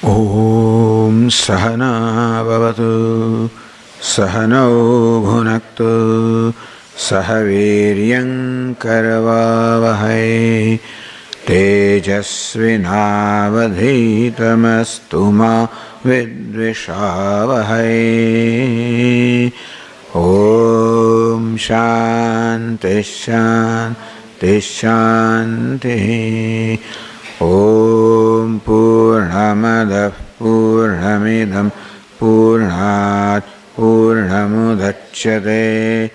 Om Sahana Bhavatu Sahanau Bhunaktu Sahaviryam Karavavahai Tejasvinavadhitamastu ma vidvishavahai. Om Shanti Shanti Shanti. Om Purnamadav Purnamidam Purnat Purnamudachyate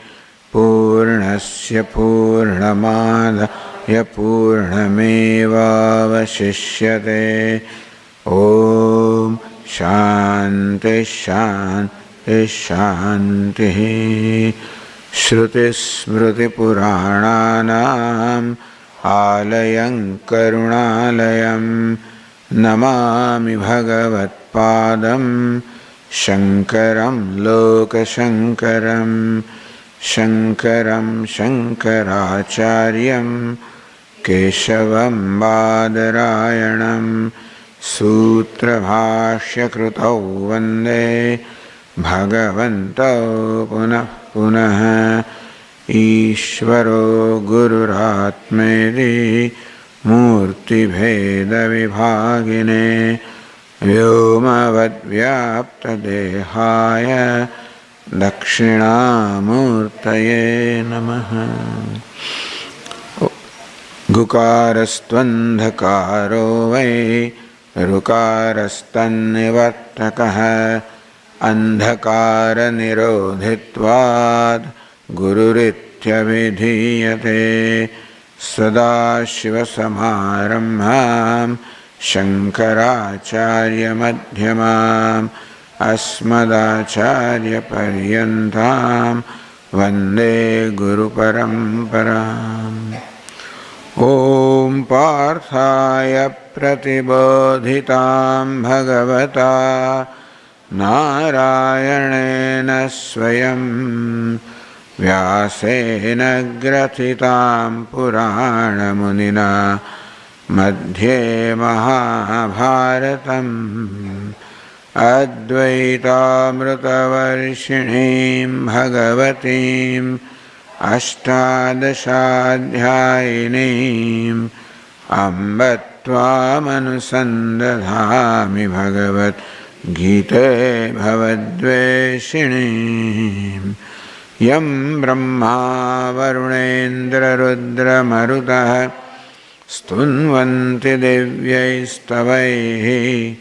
Purnasya Purnamadaya Purnamevavashishyate. Om Shanti Shanti Shanti. Shruti Smriti Purananam Alayam Karunalayam Namami Bhagavatpadam Shankaram Lokashankaram Shankaram Shankaracharyam Keshavam Badarayanam Sutra Krutau Vande Bhagavantau Punah Punah. Ishvaro Gururatmedi Murti Bheda Vibhagine Vyomavad Vyapta Dehaya Dakshinamurtaye Namaha. Gukarastvandhakaro Vai Rukarastanivartakaha Andhakara Nirodhitvad Gururitya vidhiyate. Sadashiva Samarambham Shankaracharya Madhyamam Asmadacharya Paryantam Vande Guru Paramparam. Om Parthaya Pratibodhitam Bhagavata Narayanena Swayam Vyasena Gratitam Purana Munina Madhye Mahabharatam Advaitamritavarshinim Bhagavatim Ashtadashadhyayinim Ambatvamanusandathami Bhagavat Gita Bhavadveshinim. Yam Brahma Varunendra Rudra Marutah Stunvanti Divyaistavaihi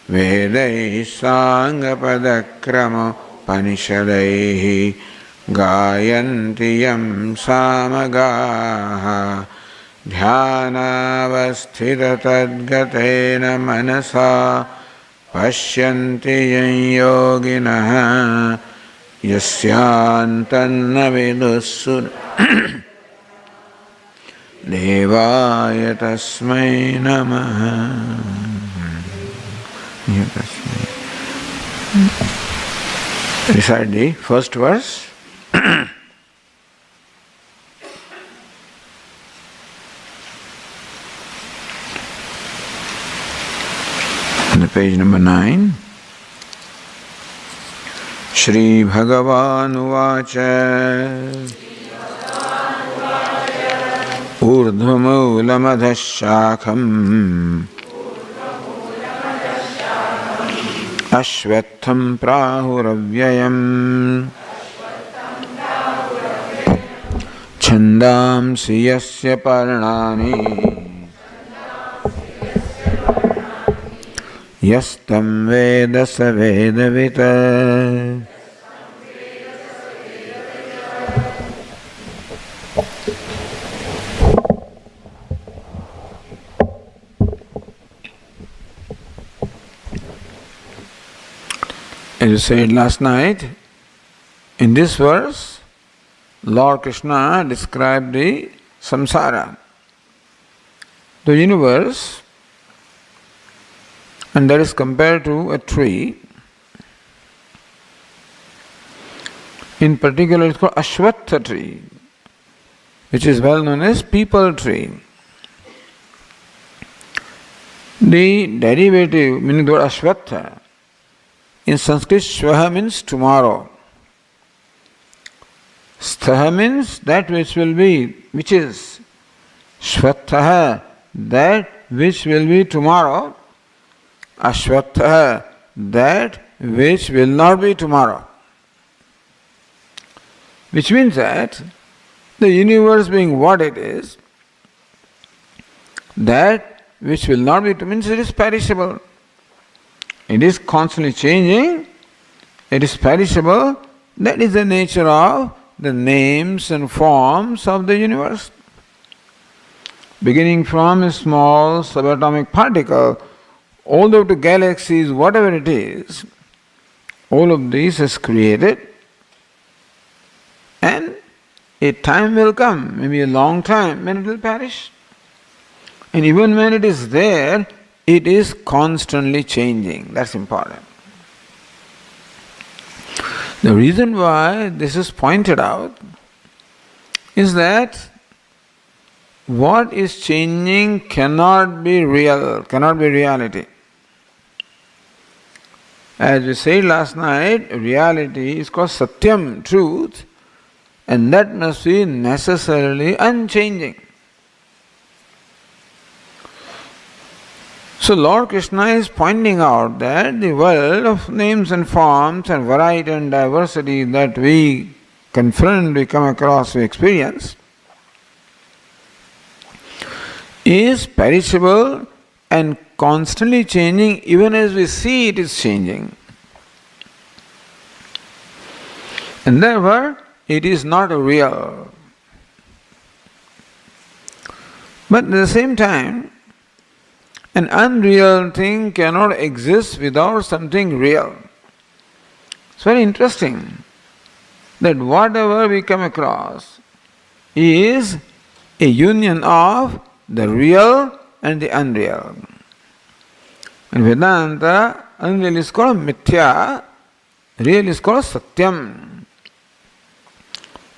Vedai Sangapadakramo Panishadaihi Gayanti Yam Samagaha Dhyanavasthita Tadgatena Manasa Pashyanti Yan Yoginaha Yasyantanna Vidussur Devaya Tasmai Namaha. Recite the first verse. On the page number 9. Shri Bhagavan Uvacha Urdhvamulamadash-shakham Ashvatham Prahuravyayam Chandamsi yasya parnani Yastam Veda sa Vedavita. As you said last night, in this verse, Lord Krishna described the samsara, the universe, and that is compared to a tree. In particular, it's called Ashwatha tree, which is well known as peepal tree. The derivative, meaning the word ashvatha, in Sanskrit, shvaha means tomorrow. Sthaha means that which will be, which is. Shvatha, that which will be tomorrow. Ashvatha, that which will not be tomorrow. Which means that the universe being what it is, that which will not be, means it is perishable. It is constantly changing, it is perishable. That is the nature of the names and forms of the universe. Beginning from a small subatomic particle, all the way to galaxies, whatever it is, all of this is created, and a time will come, maybe a long time, when it will perish. And even when it is there, it is constantly changing. That's important. The reason why this is pointed out is that what is changing cannot be real, cannot be reality. As we said last night, reality is called satyam, truth, and that must be necessarily unchanging. So Lord Krishna is pointing out that the world of names and forms and variety and diversity that we confront, we come across, we experience, is perishable and constantly changing. Even as we see it is changing. And therefore, it is not real. But at the same time, an unreal thing cannot exist without something real. It's very interesting that whatever we come across is a union of the real and the unreal. In Vedanta, unreal is called mithya, real is called satyam.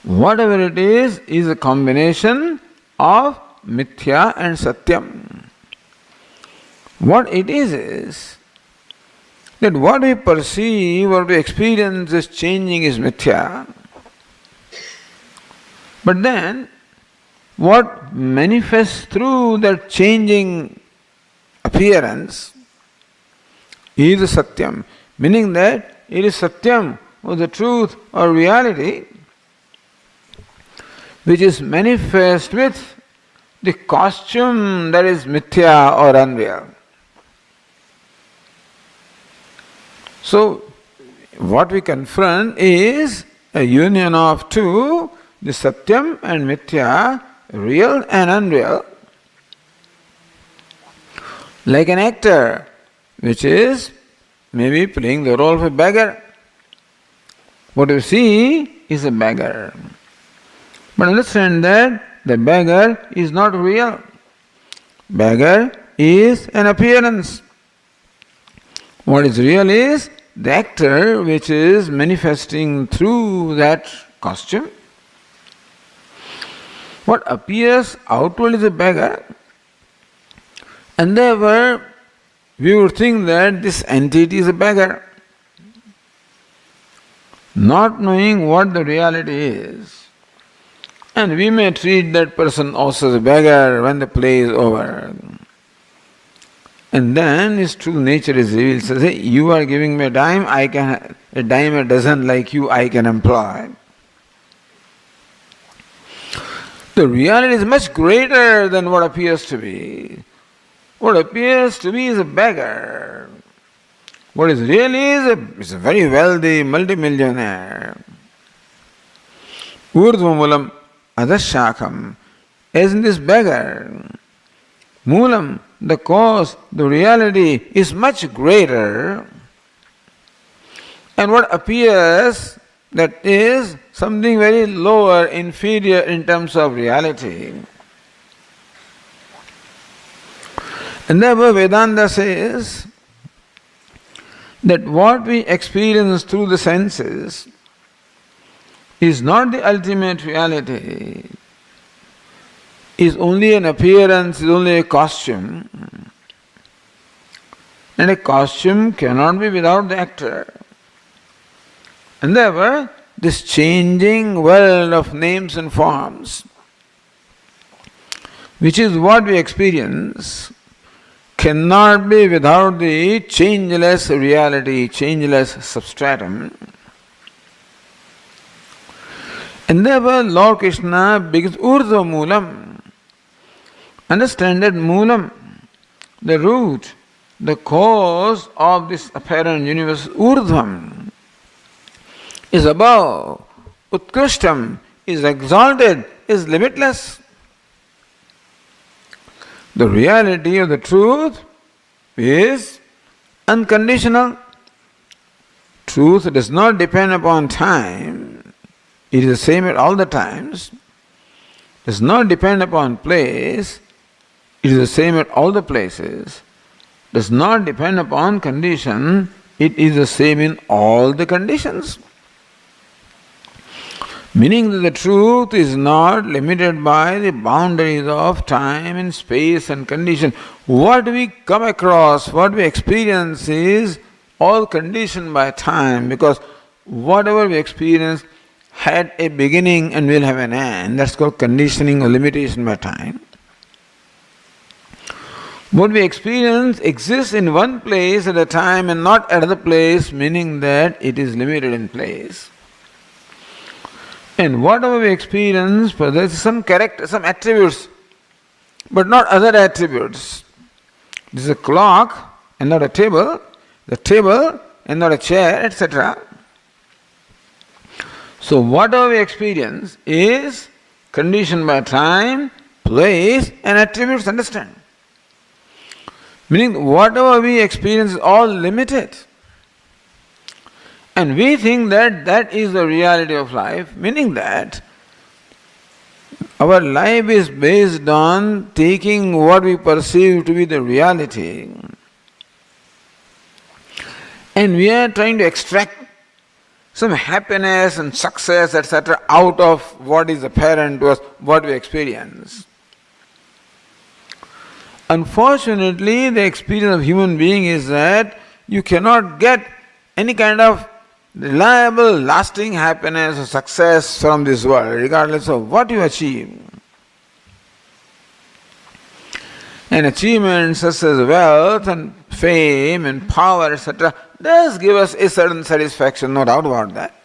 Whatever it is a combination of mithya and satyam. What it is that what we perceive or we experience is changing is mithya. But then, what manifests through that changing appearance is satyam, meaning that it is satyam or the truth or reality which is manifest with the costume that is mithya or unreal. So, what we confront is a union of two, the satyam and mithya, real and unreal. Like an actor, which is maybe playing the role of a beggar. What you see is a beggar. But understand that the beggar is not real. Beggar is an appearance. What is real is the actor which is manifesting through that costume. What appears outward is a beggar, and therefore we would think that this entity is a beggar, not knowing what the reality is. And we may treat that person also as a beggar when the play is over. And then his true nature is revealed. So say, you are giving me a dime, a dime a dozen like you, I can employ. The reality is much greater than what appears to be. What appears to be is a beggar. What is really is a very wealthy multimillionaire. Urdhva adashakam, as in this beggar. Moolam, the cause, the reality is much greater, and what appears, that is something very lower, inferior in terms of reality. And therefore Vedanta says that what we experience through the senses is not the ultimate reality, is only an appearance, is only a costume. And a costume cannot be without the actor. And therefore, this changing world of names and forms, which is what we experience, cannot be without the changeless reality, changeless substratum. And therefore, Lord Krishna begins Urdhva Moolam. Understand that Moolam, the root, the cause of this apparent universe, Urdhvam, is above, Utkrishtam, is exalted, is limitless. The reality of the truth is unconditional. Truth does not depend upon time. It is the same at all the times. Does not depend upon place. It is the same at all the places. Does not depend upon condition. It is the same in all the conditions. Meaning that the truth is not limited by the boundaries of time and space and condition. What we come across, what we experience is all conditioned by time, because whatever we experience had a beginning and will have an end. That's called conditioning or limitation by time. What we experience exists in one place at a time and not at another place, meaning that it is limited in place. And whatever we experience, there is some character, some attributes, but not other attributes. This is a clock and not a table, the table and not a chair, etc. So whatever we experience is conditioned by time, place and attributes, understand? Meaning whatever we experience is all limited. And we think that that is the reality of life, meaning that our life is based on taking what we perceive to be the reality. And we are trying to extract some happiness and success, etc., out of what is apparent to us, what we experience. Unfortunately, the experience of human being is that you cannot get any kind of reliable, lasting happiness or success from this world, regardless of what you achieve. And achievements such as wealth and fame and power, etc., does give us a certain satisfaction, no doubt about that.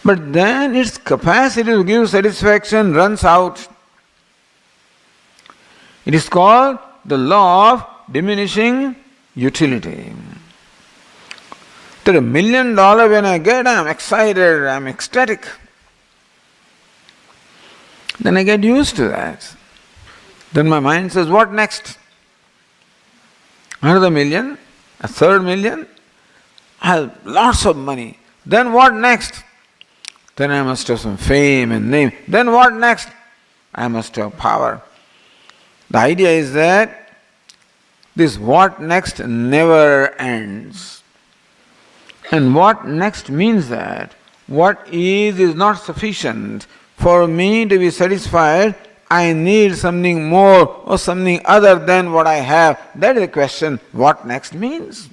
But then its capacity to give satisfaction runs out. It is called the law of diminishing utility. That $1 million when I get, I am excited, I am ecstatic. Then I get used to that. Then my mind says, what next? Another million, a third million, I have lots of money. Then what next? Then I must have some fame and name. Then what next? I must have power. The idea is that this what next never ends. And what next means that what is not sufficient. For me to be satisfied, I need something more or something other than what I have. That is the question, what next means.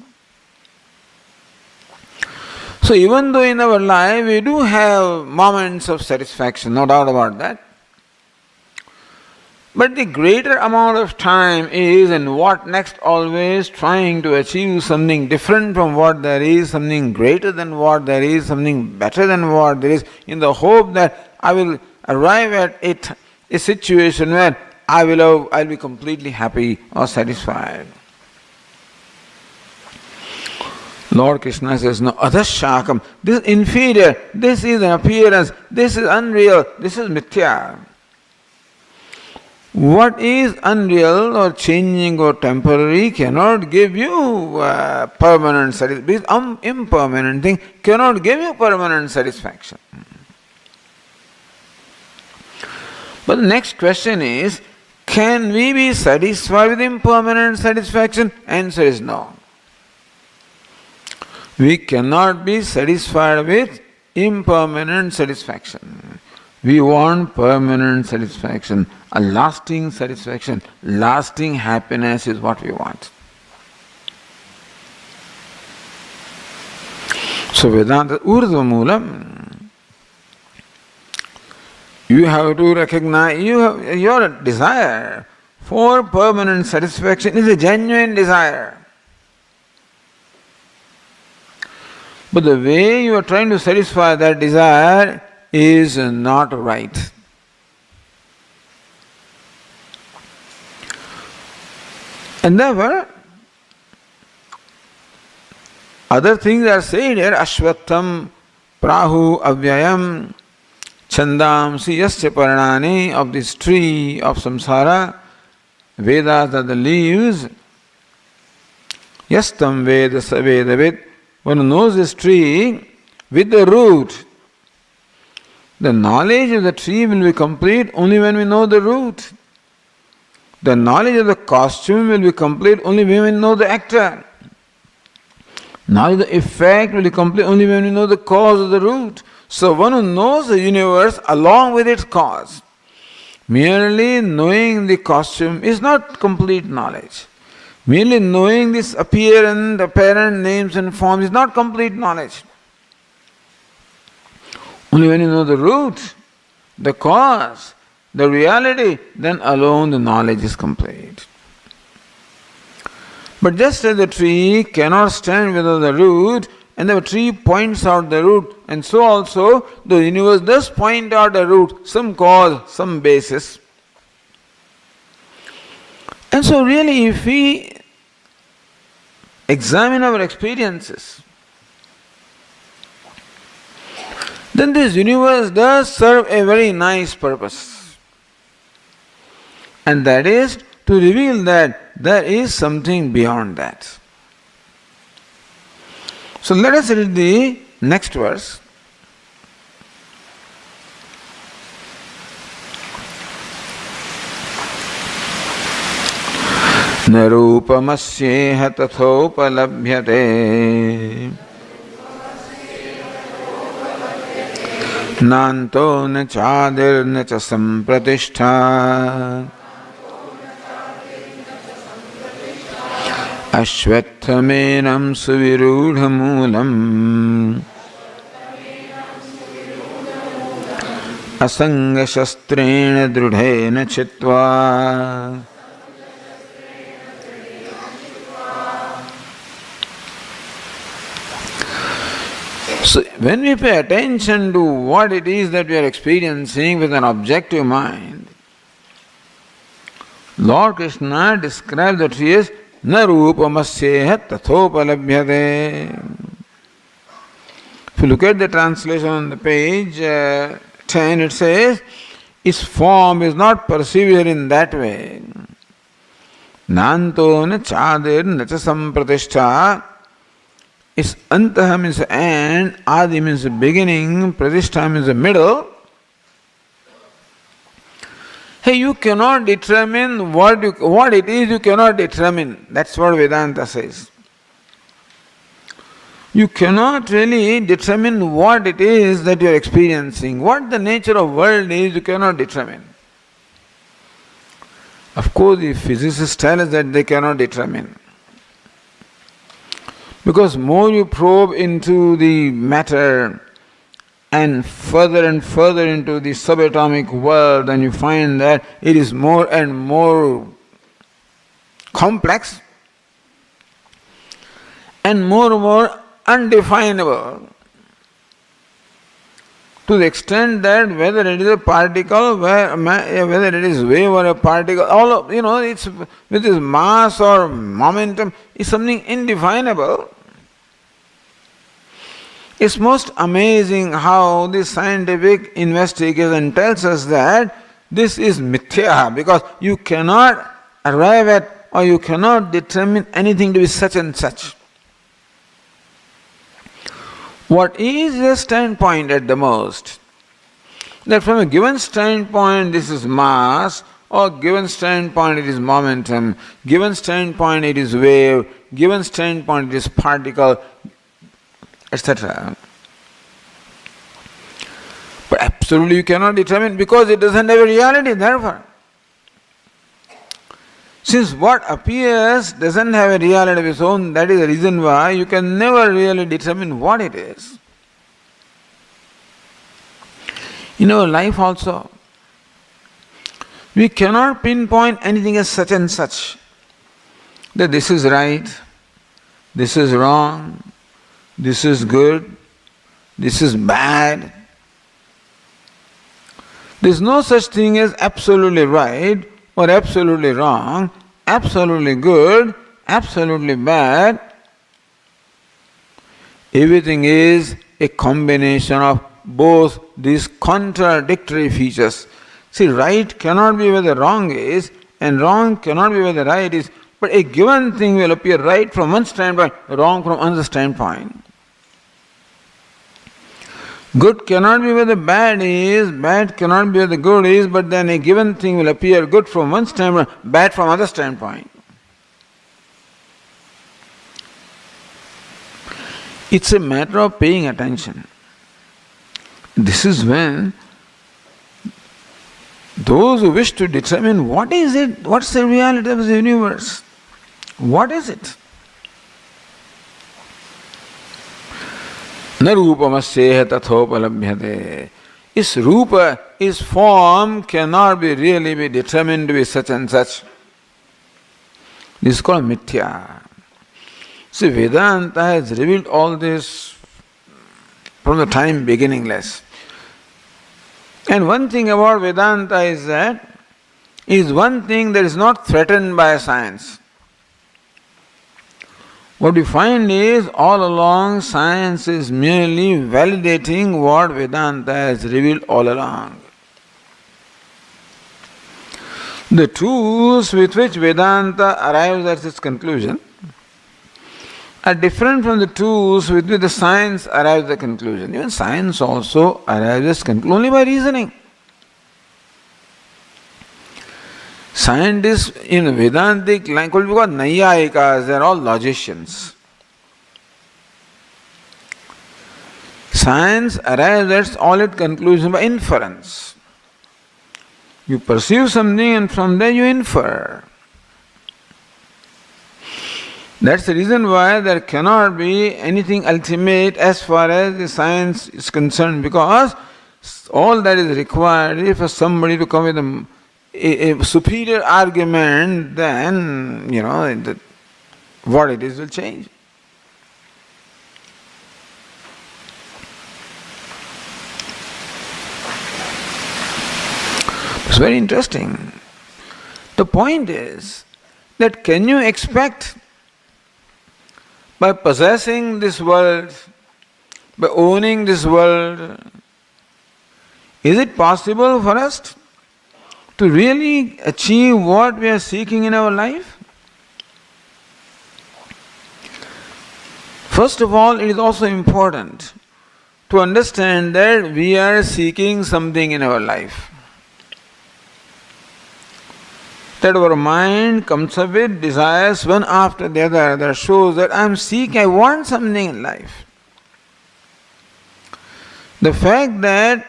So even though in our life we do have moments of satisfaction, no doubt about that, but the greater amount of time is in what next, always trying to achieve something different from what there is, something greater than what there is, something better than what there is, in the hope that I will arrive at a situation where I'll be completely happy or satisfied. Lord Krishna says, no, adashakam, this is inferior, this is an appearance, this is unreal, this is mithya. What is unreal or changing or temporary cannot give you permanent satisfaction. This impermanent thing cannot give you permanent satisfaction. But the next question is, can we be satisfied with impermanent satisfaction? Answer is no. We cannot be satisfied with impermanent satisfaction. We want permanent satisfaction, a lasting satisfaction, lasting happiness is what we want. So Vedanta Urdhva Moolam, you have to recognize your desire for permanent satisfaction is a genuine desire. But the way you are trying to satisfy that desire is not right. And therefore, other things are said here, Ashvattham, Prahu, Avyayam, Chandamsi, Yasya Paranani, of this tree of samsara, Vedas are the leaves, Yastam Veda Savedavid. One who knows this tree with the root, the knowledge of the tree will be complete only when we know the root. The knowledge of the costume will be complete only when we know the actor. Knowledge of the effect will be complete only when we know the cause of the root. So one who knows the universe along with its cause, merely knowing the costume is not complete knowledge. Merely knowing this apparent names and forms is not complete knowledge. Only when you know the root, the cause, the reality, then alone the knowledge is complete. But just as the tree cannot stand without the root, and the tree points out the root, and so also the universe does point out the root, some cause, some basis. And so really if we examine our experiences, then this universe does serve a very nice purpose. And that is to reveal that there is something beyond that. So let us read the next verse. न रूपमस्येह तथोपलभ्यते नान्तो न चादिर्न च सम्प्रतिष्ठा अश्वत्थमेनं सुविरूढमूलम् असङ्गशस्त्रेण दृढेन चित्वा. So when we pay attention to what it is that we are experiencing with an objective mind, Lord Krishna describes the tree as na rupamasyeha tathopalabhyate. If you look at the translation on the page 10, it says, its form is not perceived in that way. Nanto na chadir na cha sampratishtha. Its antaha means end, adi means beginning, pratishtha means the middle. Hey, you cannot determine what it is, you cannot determine. That's what Vedanta says. You cannot really determine what it is that you are experiencing. What the nature of world is, you cannot determine. Of course, the physicists tell us that they cannot determine. Because more you probe into the matter and further into the subatomic world, and you find that it is more and more complex and more undefinable, to the extent that whether it is a particle, whether it is wave or a particle, all of, it's with its mass or momentum, is something indefinable. It's most amazing how this scientific investigation tells us that this is mithya, because you cannot arrive at or you cannot determine anything to be such and such. What is the standpoint at the most? That from a given standpoint this is mass, or given standpoint it is momentum, given standpoint it is wave, given standpoint it is particle, etc. But absolutely you cannot determine because it doesn't have a reality, therefore. Since what appears doesn't have a reality of its own, that is the reason why you can never really determine what it is. In our life also, we cannot pinpoint anything as such and such. That this is right, this is wrong, this is good, this is bad. There is no such thing as absolutely right or absolutely wrong, absolutely good, absolutely bad. Everything is a combination of both these contradictory features. See, right cannot be where the wrong is, and wrong cannot be where the right is, but a given thing will appear right from one standpoint, wrong from another standpoint. Good cannot be where the bad is, bad cannot be where the good is, but then a given thing will appear good from one standpoint, bad from another standpoint. It's a matter of paying attention. This is when those who wish to determine what is it, what's the reality of the universe, what is it? Na rupamasyeha tathopalabhyate. Its rupa, its form cannot be really be determined to be such and such. This is called mithya. See, Vedanta has revealed all this from the time beginningless. And one thing about Vedanta is that is one thing that is not threatened by science. What we find is all along science is merely validating what Vedanta has revealed all along. The tools with which Vedanta arrives at its conclusion are different from the tools with which the science arrives at the conclusion. Even science also arrives at its conclusion only by reasoning. Scientists in Vedantic language, because Naiyayikas, they are all logicians. Science arrives at all its conclusion by inference. You perceive something and from there you infer. That's the reason why there cannot be anything ultimate as far as the science is concerned, because all that is required is for somebody to come with a superior argument, then, what it is will change. It's very interesting. The point is that can you expect by possessing this world, by owning this world, is it possible for us to really achieve what we are seeking in our life? First of all, it is also important to understand that we are seeking something in our life. That our mind comes up with desires one after the other that shows that I want something in life. The fact that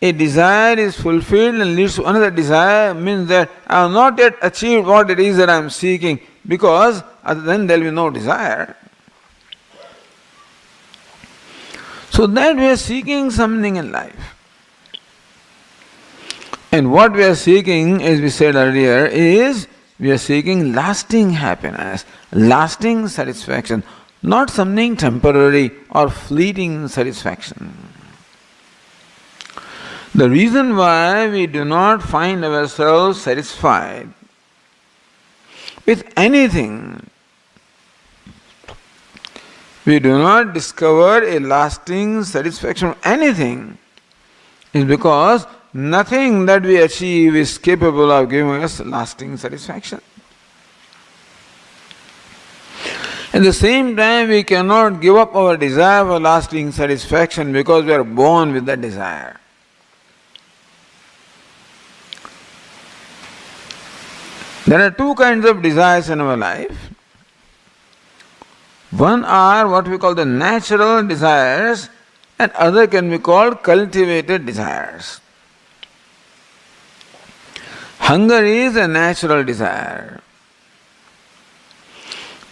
a desire is fulfilled and leads to another desire means that I have not yet achieved what it is that I am seeking, because other than there will be no desire. So that we are seeking something in life. And what we are seeking, as we said earlier, is we are seeking lasting happiness, lasting satisfaction, not something temporary or fleeting satisfaction. The reason why we do not find ourselves satisfied with anything, we do not discover a lasting satisfaction of anything, is because nothing that we achieve is capable of giving us lasting satisfaction. At the same time, we cannot give up our desire for lasting satisfaction because we are born with that desire. There are two kinds of desires in our life. One are what we call the natural desires and other can be called cultivated desires. Hunger is a natural desire.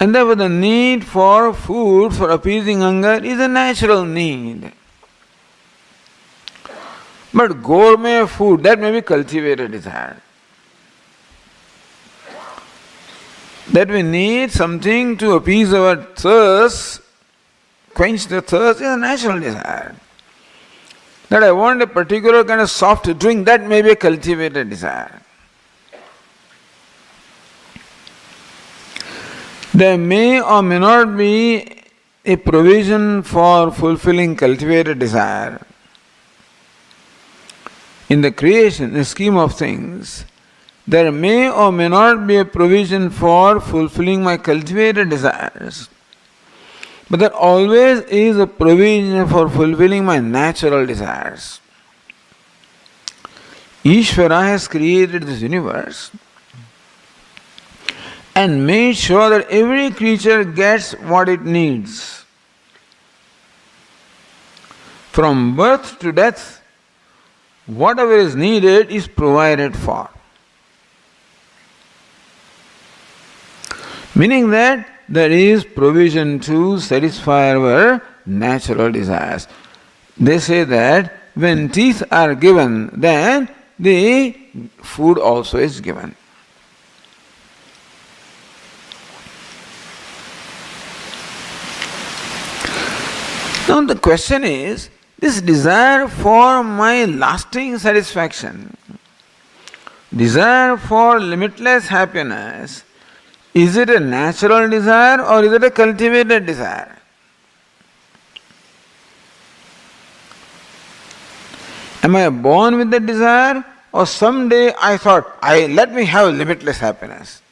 And therefore the need for food for appeasing hunger is a natural need. But gourmet food, that may be cultivated desire. That we need something to appease our thirst, quench the thirst, is a natural desire. That I want a particular kind of soft drink, that may be a cultivated desire. There may or may not be a provision for fulfilling cultivated desire. In the creation, in the scheme of things, there may or may not be a provision for fulfilling my cultivated desires. But there always is a provision for fulfilling my natural desires. Ishvara has created this universe and made sure that every creature gets what it needs. From birth to death, whatever is needed is provided for. Meaning that there is provision to satisfy our natural desires. They say that when teeth are given, then the food also is given. Now the question is, this desire for my lasting satisfaction, desire for limitless happiness, is it a natural desire or is it a cultivated desire? Am I born with that desire, or someday I thought, let me have limitless happiness?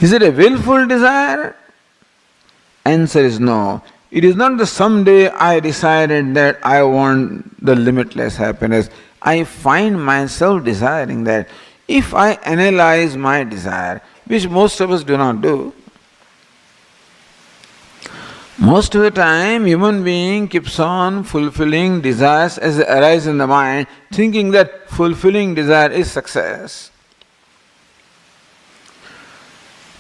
Is it a willful desire? Answer is no. It is not the someday I decided that I want the limitless happiness. I find myself desiring that. If I analyze my desire, which most of us do not do, most of the time human being keeps on fulfilling desires as they arise in the mind, thinking that fulfilling desire is success.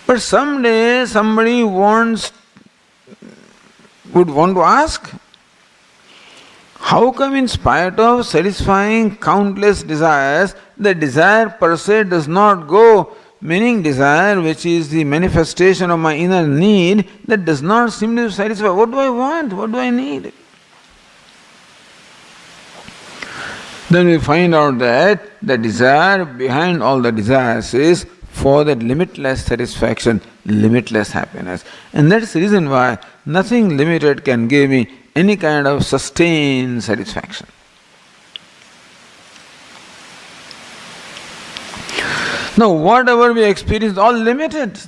But someday somebody would want to ask, how come in spite of satisfying countless desires, the desire per se does not go? Meaning desire, which is the manifestation of my inner need, that does not seem to satisfy. What do I want? What do I need? Then we find out that the desire behind all the desires is for that limitless satisfaction, limitless happiness. And that's the reason why nothing limited can give me any kind of sustained satisfaction. Now, whatever we experience is all limited,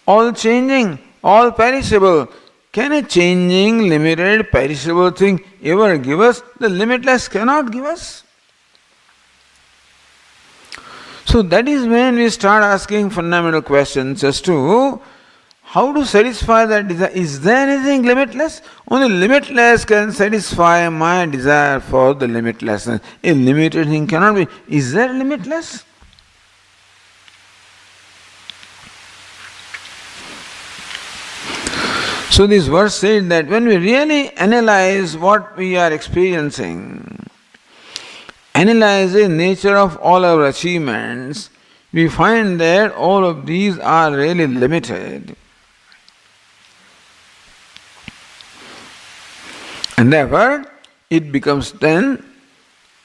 all changing, all perishable. Can a changing, limited, perishable thing ever give us? The limitless cannot give us. So that is when we start asking fundamental questions as to how to satisfy that desire. Is there anything limitless? Only limitless can satisfy my desire for the limitlessness. A limited thing cannot be. Is there limitless? So this verse said that when we really analyze what we are experiencing, analyze the nature of all our achievements, we find that all of these are really limited. And therefore, it becomes then,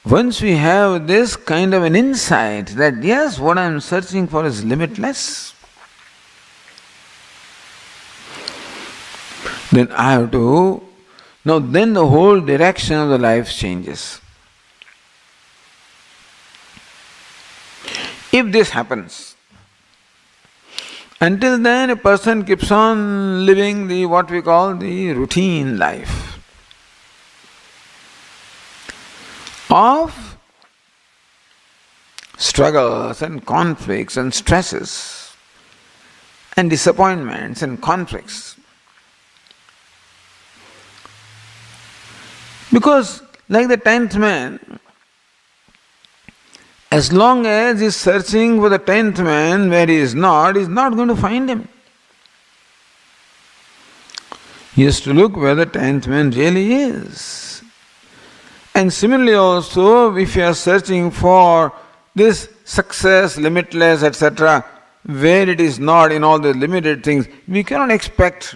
once we have this kind of an insight that yes, what I am searching for is limitless, then I have to, now then the whole direction of the life changes. If this happens, until then a person keeps on living the what we call the routine life of struggles and conflicts and stresses and disappointments and conflicts. Because, like the 10th man, as long as he is searching for the 10th man where he is not going to find him. He has to look where the 10th man really is. And similarly also, if you are searching for this success, limitless, etc., where it is not in all the limited things, we cannot expect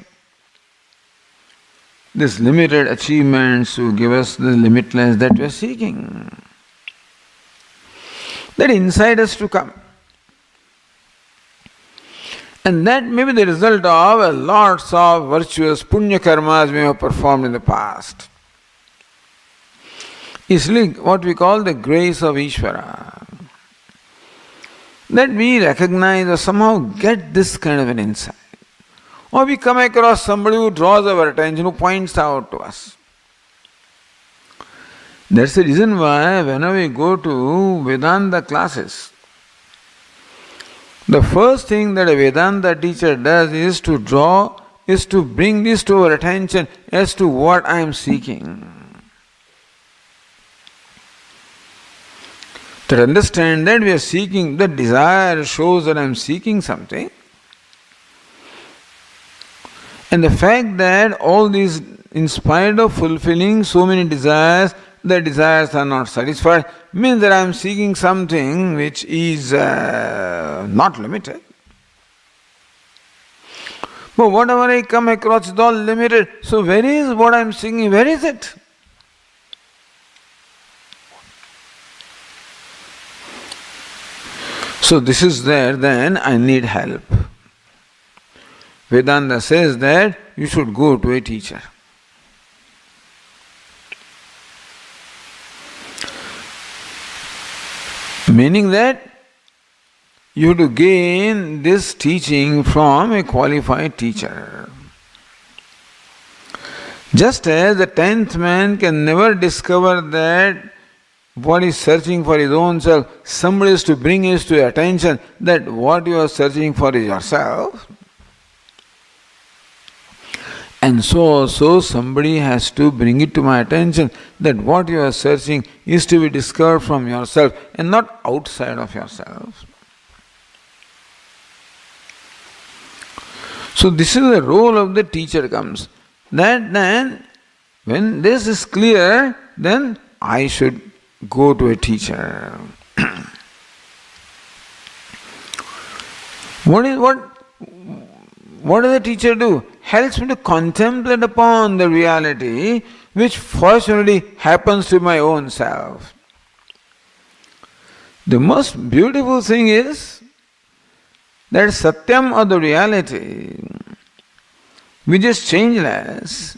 this limited achievements to give us the limitless that we are seeking. That insight has to come. And that may be the result of lots of virtuous punya karmas we have performed in the past. It's like what we call the grace of Ishvara. That we recognize or somehow get this kind of an insight. Or we come across somebody who draws our attention, who points out to us. That's the reason why whenever we go to Vedanta classes, the first thing that a Vedanta teacher does is to bring this to our attention as to what I am seeking. To understand that we are seeking, the desire shows that I am seeking something. And the fact that all these, in spite of fulfilling so many desires, the desires are not satisfied, means that I am seeking something which is not limited. But whatever I come across is all limited. So where is what I am seeking? Where is it? So this is there, then I need help. Vedanta says that you should go to a teacher. Meaning that you have to gain this teaching from a qualified teacher. Just as the 10th man can never discover that what he is searching for his own self, somebody has to bring his to your attention that what you are searching for is yourself. And so also somebody has to bring it to my attention that what you are searching is to be discovered from yourself and not outside of yourself. So this is the role of the teacher comes. That then, when this is clear, then I should go to a teacher. What does the teacher do? Helps me to contemplate upon the reality which fortunately happens to my own self. The most beautiful thing is that Satyam, or the reality, which is changeless,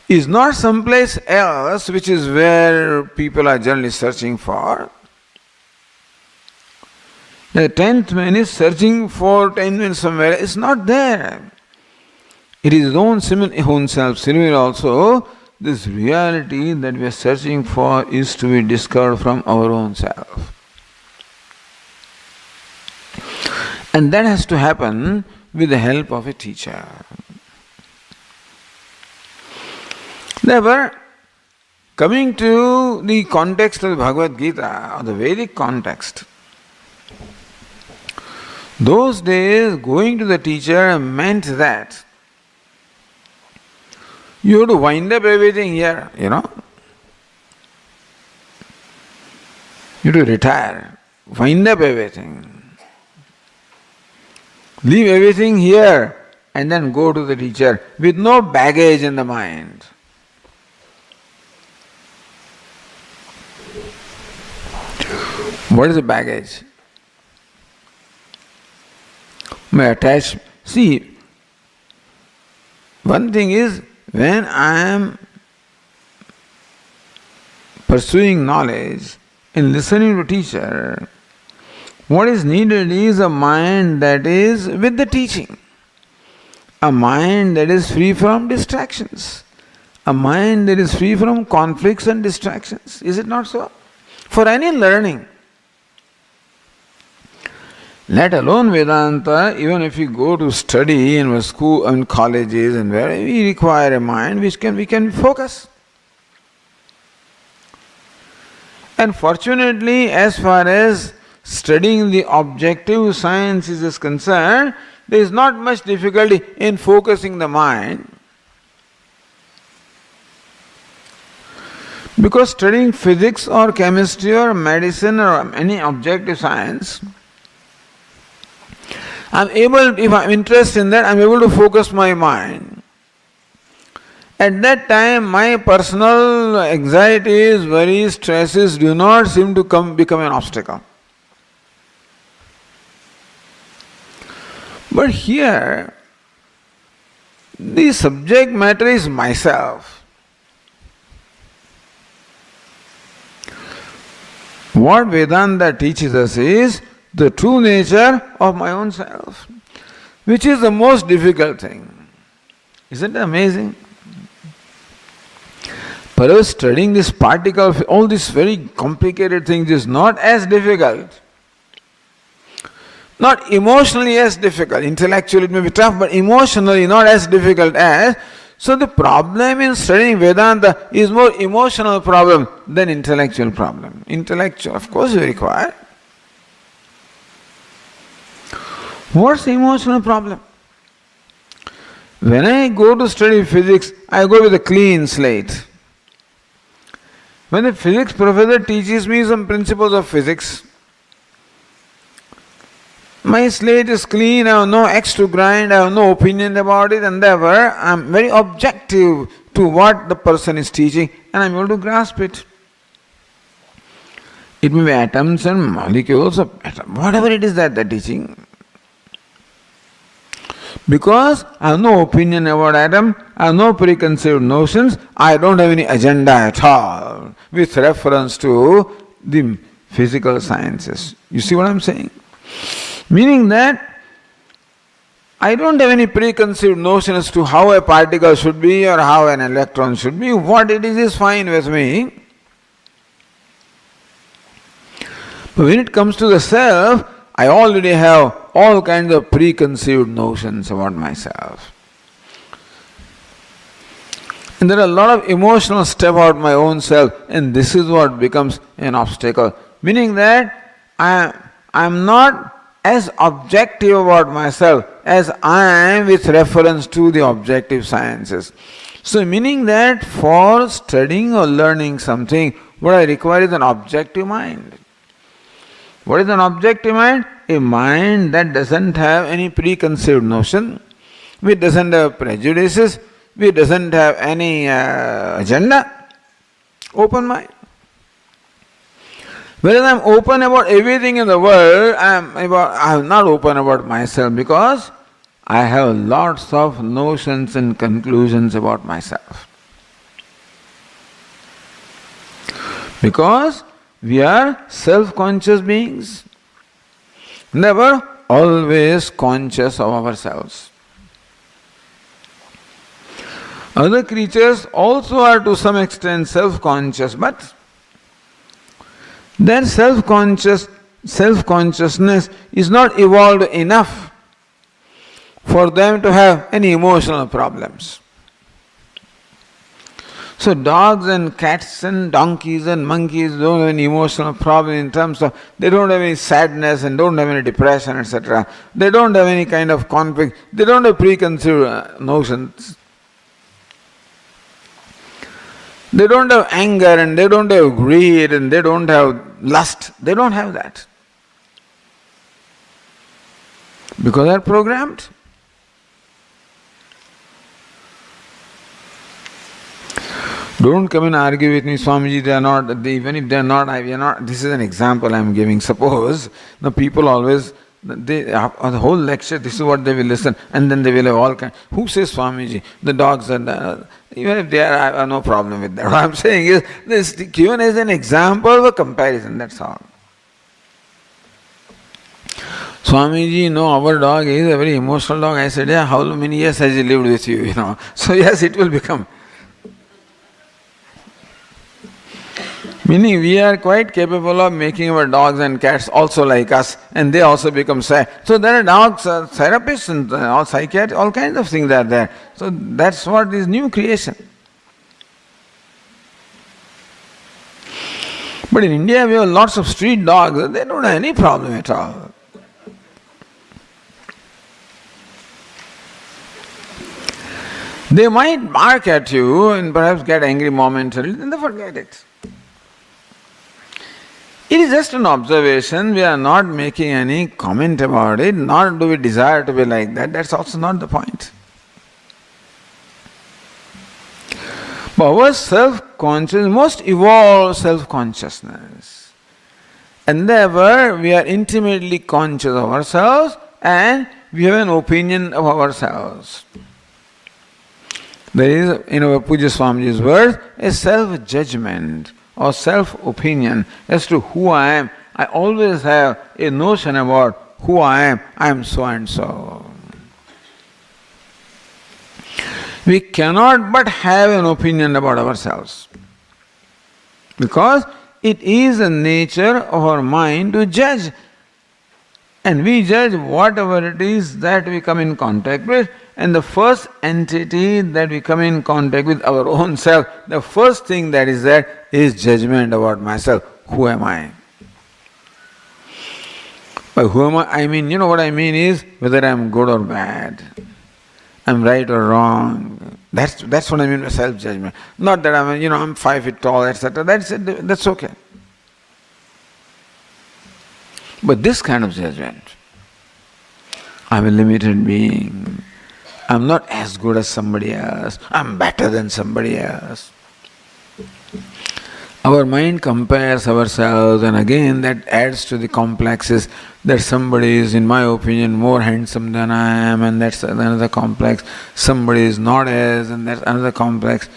is not someplace else which is where people are generally searching for. The 10th man is searching for 10 men somewhere. It's not there. It is his own self. Similarly also, this reality that we are searching for is to be discovered from our own self. And that has to happen with the help of a teacher. Therefore, coming to the context of the Bhagavad Gita, or the Vedic context, those days going to the teacher meant that you have to wind up everything here, You have to retire, wind up everything. Leave everything here and then go to the teacher with no baggage in the mind. What is the baggage? My attachment. See, one thing is, when I am pursuing knowledge and listening to teacher, what is needed is a mind that is with the teaching, a mind that is free from distractions, a mind that is free from conflicts and distractions. Is it not so? For any learning, let alone Vedanta, even if you go to study in school and colleges and where we require a mind which we can focus. And fortunately, as far as studying the objective sciences is concerned, there is not much difficulty in focusing the mind. Because studying physics or chemistry or medicine or any objective science, if I'm interested in that, I'm able to focus my mind. At that time, my personal anxieties, worries, stresses do not seem to become an obstacle. But here, the subject matter is myself. What Vedanta teaches us is the true nature of my own self, which is the most difficult thing. Isn't it amazing? Perhaps studying this particle, all these very complicated things is not as difficult. Not emotionally as difficult. Intellectually it may be tough, but emotionally not as difficult as. So the problem in studying Vedanta is more emotional problem than intellectual problem. Intellectual, of course, you require. What's the emotional problem? When I go to study physics, I go with a clean slate. When the physics professor teaches me some principles of physics, my slate is clean, I have no axe to grind, I have no opinion about it, and therefore I am very objective to what the person is teaching and I am able to grasp it. It may be atoms and molecules, or whatever it is that they are teaching. Because I have no opinion about atom, I have no preconceived notions, I don't have any agenda at all with reference to the physical sciences. You see what I am saying? Meaning that I don't have any preconceived notion as to how a particle should be or how an electron should be. What it is fine with me. But when it comes to the self, I already have all kinds of preconceived notions about myself. And there are a lot of emotional stuff about my own self, and this is what becomes an obstacle. Meaning that I am not as objective about myself as I am with reference to the objective sciences. So meaning that for studying or learning something, what I require is an objective mind. What is an objective mind? A mind that doesn't have any preconceived notion, which doesn't have prejudices, which doesn't have any agenda. Open mind. Whereas I am open about everything in the world, I am not open about myself because I have lots of notions and conclusions about myself. Because we are self-conscious beings, never always conscious of ourselves. Other creatures also are to some extent self-conscious, but their self-consciousness is not evolved enough for them to have any emotional problems. So dogs and cats and donkeys and monkeys don't have any emotional problem in terms of they don't have any sadness and don't have any depression, etc. They don't have any kind of conflict. They don't have preconceived notions. They don't have anger and they don't have greed and they don't have lust. They don't have that. Because they are programmed. Don't come and argue with me, Swamiji, they are not, even if they are not, we are not. This is an example I am giving. Suppose the people always, the whole lecture, this is what they will listen, and then they will have all kinds. Who says Swamiji? The dogs and even if they are, I have no problem with that. What I am saying is, this is given as an example of a comparison, that's all. Swamiji, no, our dog is a very emotional dog. I said, yeah, how many years has he lived with you, So yes, it will become. Meaning we are quite capable of making our dogs and cats also like us, and they also become sad. So there are dogs, therapists and all psychiatrists, all kinds of things are there. So that's what is new creation. But in India we have lots of street dogs, they don't have any problem at all. They might bark at you and perhaps get angry momentarily, then they forget it. It is just an observation, we are not making any comment about it, nor do we desire to be like that, that's also not the point. But our self-conscious, most evolved self-consciousness, and therefore we are intimately conscious of ourselves and we have an opinion of ourselves. There is, in our Puja Swamiji's words, a self-judgment or self-opinion as to who I am. I always have a notion about who I am so and so. We cannot but have an opinion about ourselves because it is the nature of our mind to judge. And we judge whatever it is that we come in contact with, and the first entity that we come in contact with, our own self, the first thing that is there is judgment about myself. Who am I? By who am I mean, you know what I mean is whether I am good or bad, I am right or wrong. That's what I mean by self-judgment. Not that I'm 5 feet tall, etc. That's okay. But this kind of judgment, I'm a limited being, I'm not as good as somebody else, I'm better than somebody else. Our mind compares ourselves, and again that adds to the complexes that somebody is, in my opinion, more handsome than I am, and that's another complex. Somebody is not as, and that's another complex.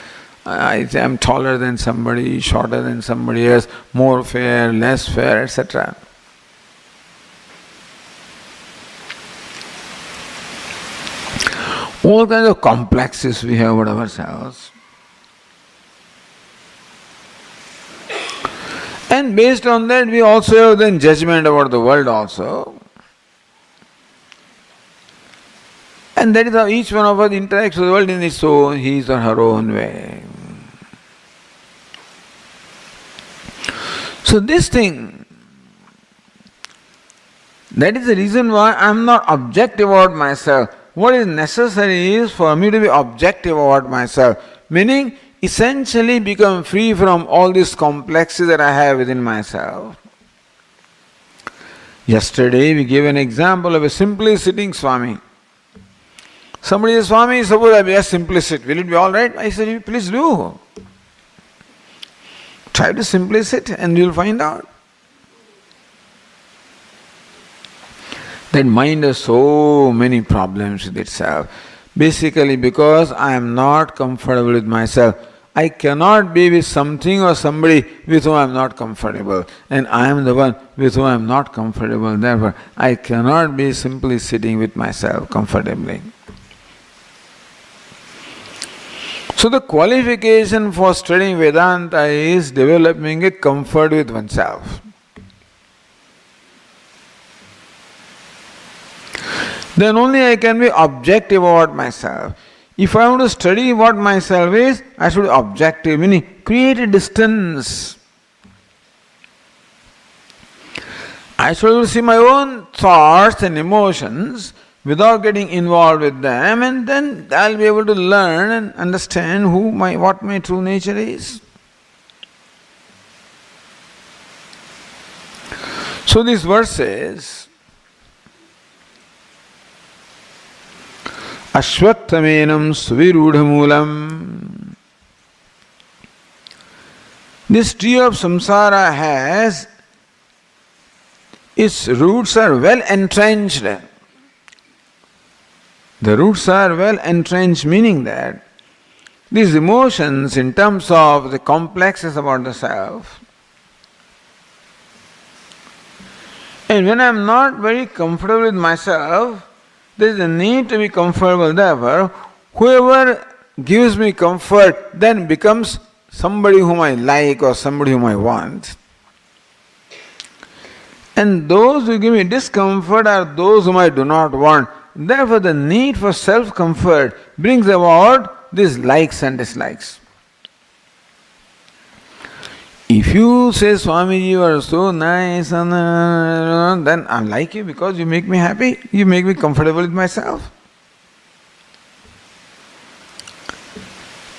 I am taller than somebody, shorter than somebody else, more fair, less fair, etc. All kinds of complexes we have about ourselves. And based on that, we also have then judgment about the world also. And that is how each one of us interacts with the world in his or her own way. So this thing, that is the reason why I am not objective about myself. What is necessary is for me to be objective about myself, meaning essentially become free from all these complexes that I have within myself. Yesterday we gave an example of a simply sitting Swami. Somebody says, Swami, suppose I just simply sit, will it be alright? I said, please do. Try to simply sit and you'll find out. That mind has so many problems with itself. Basically because I am not comfortable with myself. I cannot be with something or somebody with whom I am not comfortable. And I am the one with whom I am not comfortable. Therefore, I cannot be simply sitting with myself comfortably. So the qualification for studying Vedanta is developing a comfort with oneself. Then only I can be objective about myself. If I want to study what myself is, I should be objective, meaning create a distance. I should see my own thoughts and emotions without getting involved with them, and then I'll be able to learn and understand what my true nature is. So this verse says, Ashwattamenam suvirudhamulam. This tree of samsara has, its roots are well entrenched. The roots are well entrenched, meaning that these emotions in terms of the complexes about the self, and when I am not very comfortable with myself, there is a need to be comfortable. Therefore, whoever gives me comfort then becomes somebody whom I like or somebody whom I want. And those who give me discomfort are those whom I do not want. Therefore, the need for self-comfort brings about these likes and dislikes. If you say, Swamiji, you are so nice, and then I like you because you make me happy, you make me comfortable with myself.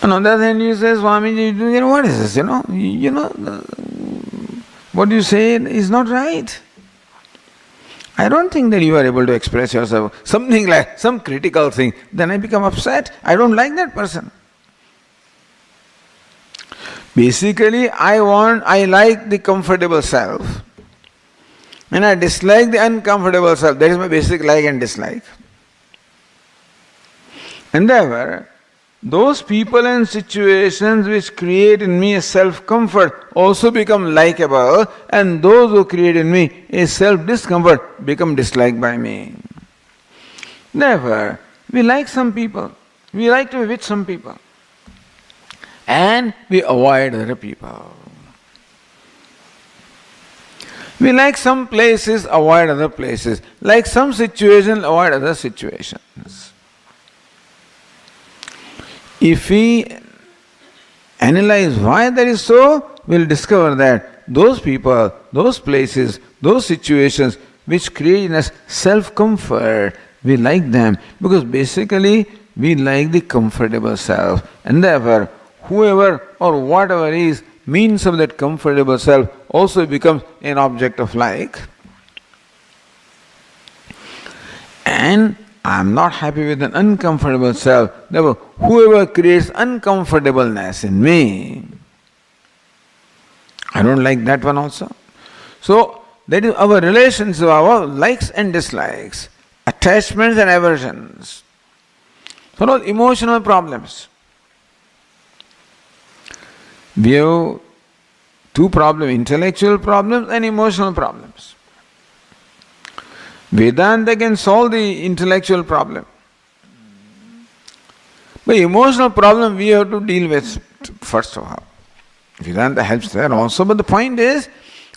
On the other hand, you say, Swamiji, what is this? What you say is not right. I don't think that you are able to express yourself. Something like some critical thing. Then I become upset. I don't like that person. Basically, I like the comfortable self. And I dislike the uncomfortable self. That is my basic like and dislike. And therefore, those people and situations which create in me a self-comfort also become likable, and those who create in me a self-discomfort become disliked by me. Therefore, we like some people, we like to be with some people, and we avoid other people. We like some places, avoid other places. Like some situations, avoid other situations. If we analyze why that is so, we'll discover that those people, those places, those situations which create in us self-comfort, we like them because basically we like the comfortable self, and therefore whoever or whatever is means of that comfortable self also becomes an object of like. And I am not happy with an uncomfortable self. Therefore, whoever creates uncomfortableness in me, I don't like that one also. So, that is our relations, our likes and dislikes, attachments and aversions. So, all emotional problems. We have two problems, intellectual problems and emotional problems. Vedanta can solve the intellectual problem. But emotional problem we have to deal with first of all. Vedanta helps there also, but the point is,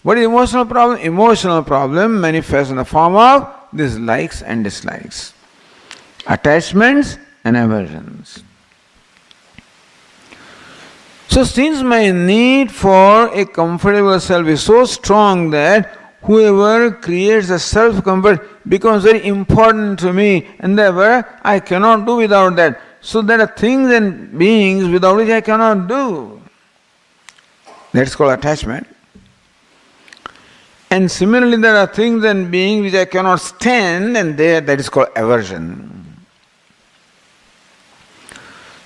what is emotional problem? Emotional problem manifests in the form of these likes and dislikes, attachments and aversions. So since my need for a comfortable self is so strong that whoever creates a self-comfort becomes very important to me, and therefore I cannot do without that. So there are things and beings without which I cannot do. That's called attachment. And similarly there are things and beings which I cannot stand, and that is called aversion.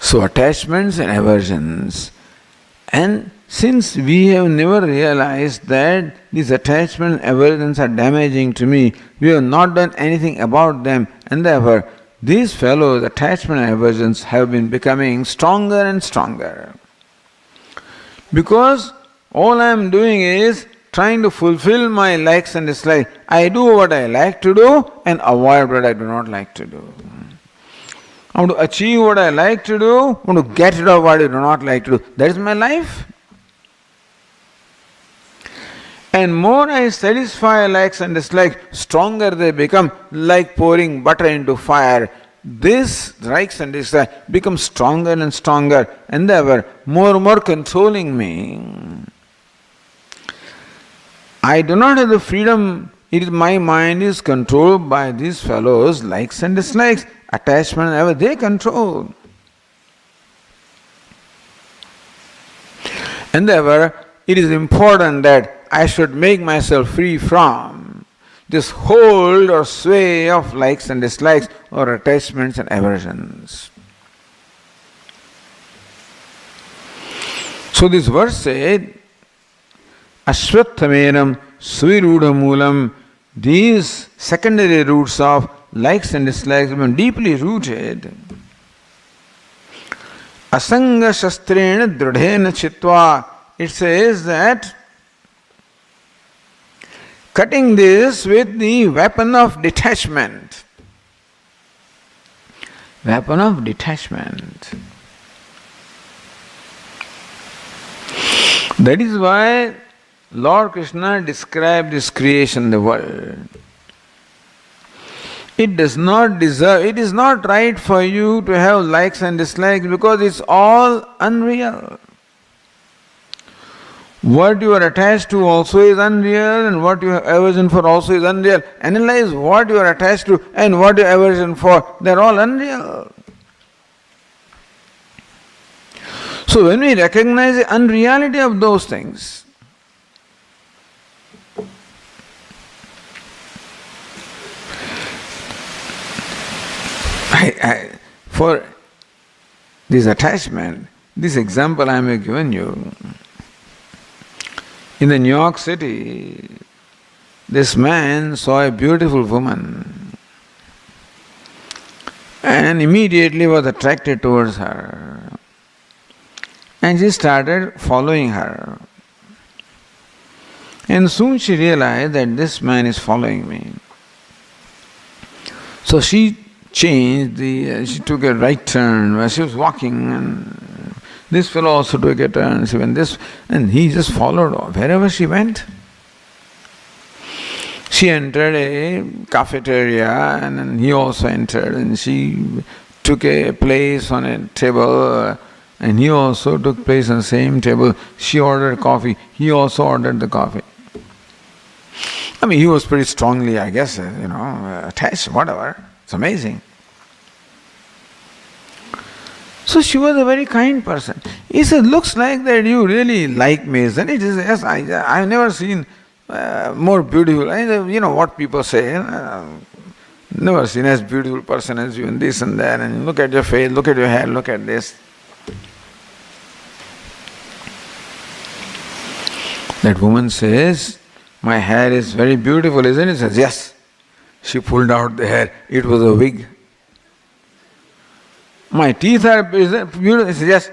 So attachments and aversions. And since we have never realized that these attachments and aversions are damaging to me, we have not done anything about them, and therefore these fellows, attachment and aversions, have been becoming stronger and stronger. Because all I am doing is trying to fulfill my likes and dislikes. I do what I like to do and avoid what I do not like to do. I want to achieve what I like to do, I want to get rid of what I do not like to do. That is my life. And more I satisfy likes and dislikes, stronger they become, like pouring butter into fire. This likes and dislikes become stronger and stronger, and therefore more and more controlling me. I do not have the freedom. My mind is controlled by these fellows, likes and dislikes, attachment, ever they control. And therefore, it is important that I should make myself free from this hold or sway of likes and dislikes or attachments and aversions. So this verse said, Ashwatthameram Suviruda Moolam, these secondary roots of likes and dislikes have been deeply rooted. Asanga Shastrena Dridhena Chitva, it says that cutting this with the weapon of detachment. Weapon of detachment. That is why Lord Krishna described this creation in the world. It does not deserve, it is not right for you to have likes and dislikes because it's all unreal. What you are attached to also is unreal, and what you have aversion for also is unreal. Analyze what you are attached to and what you have aversion for. They are all unreal. So when we recognize the unreality of those things, for this attachment, this example I have given you. In the New York City, this man saw a beautiful woman and immediately was attracted towards her. And she started following her. And soon she realized that this man is following me. So she she took a right turn where she was walking, and this fellow also took a turn. And he just followed wherever she went. She entered a cafeteria, and then he also entered, and she took a place on a table, and he also took place on the same table. She ordered coffee, he also ordered the coffee. I mean, he was pretty strongly, I guess, attached, whatever. It's amazing. So she was a very kind person. He said, looks like that you really like me, isn't it? He said, yes, I've never seen more beautiful. What people say, never seen as beautiful person as you, and this and that, and look at your face, look at your hair, look at this. That woman says, my hair is very beautiful, isn't it? He says, yes. She pulled out the hair. It was a wig. My teeth are beautiful. He says, yes.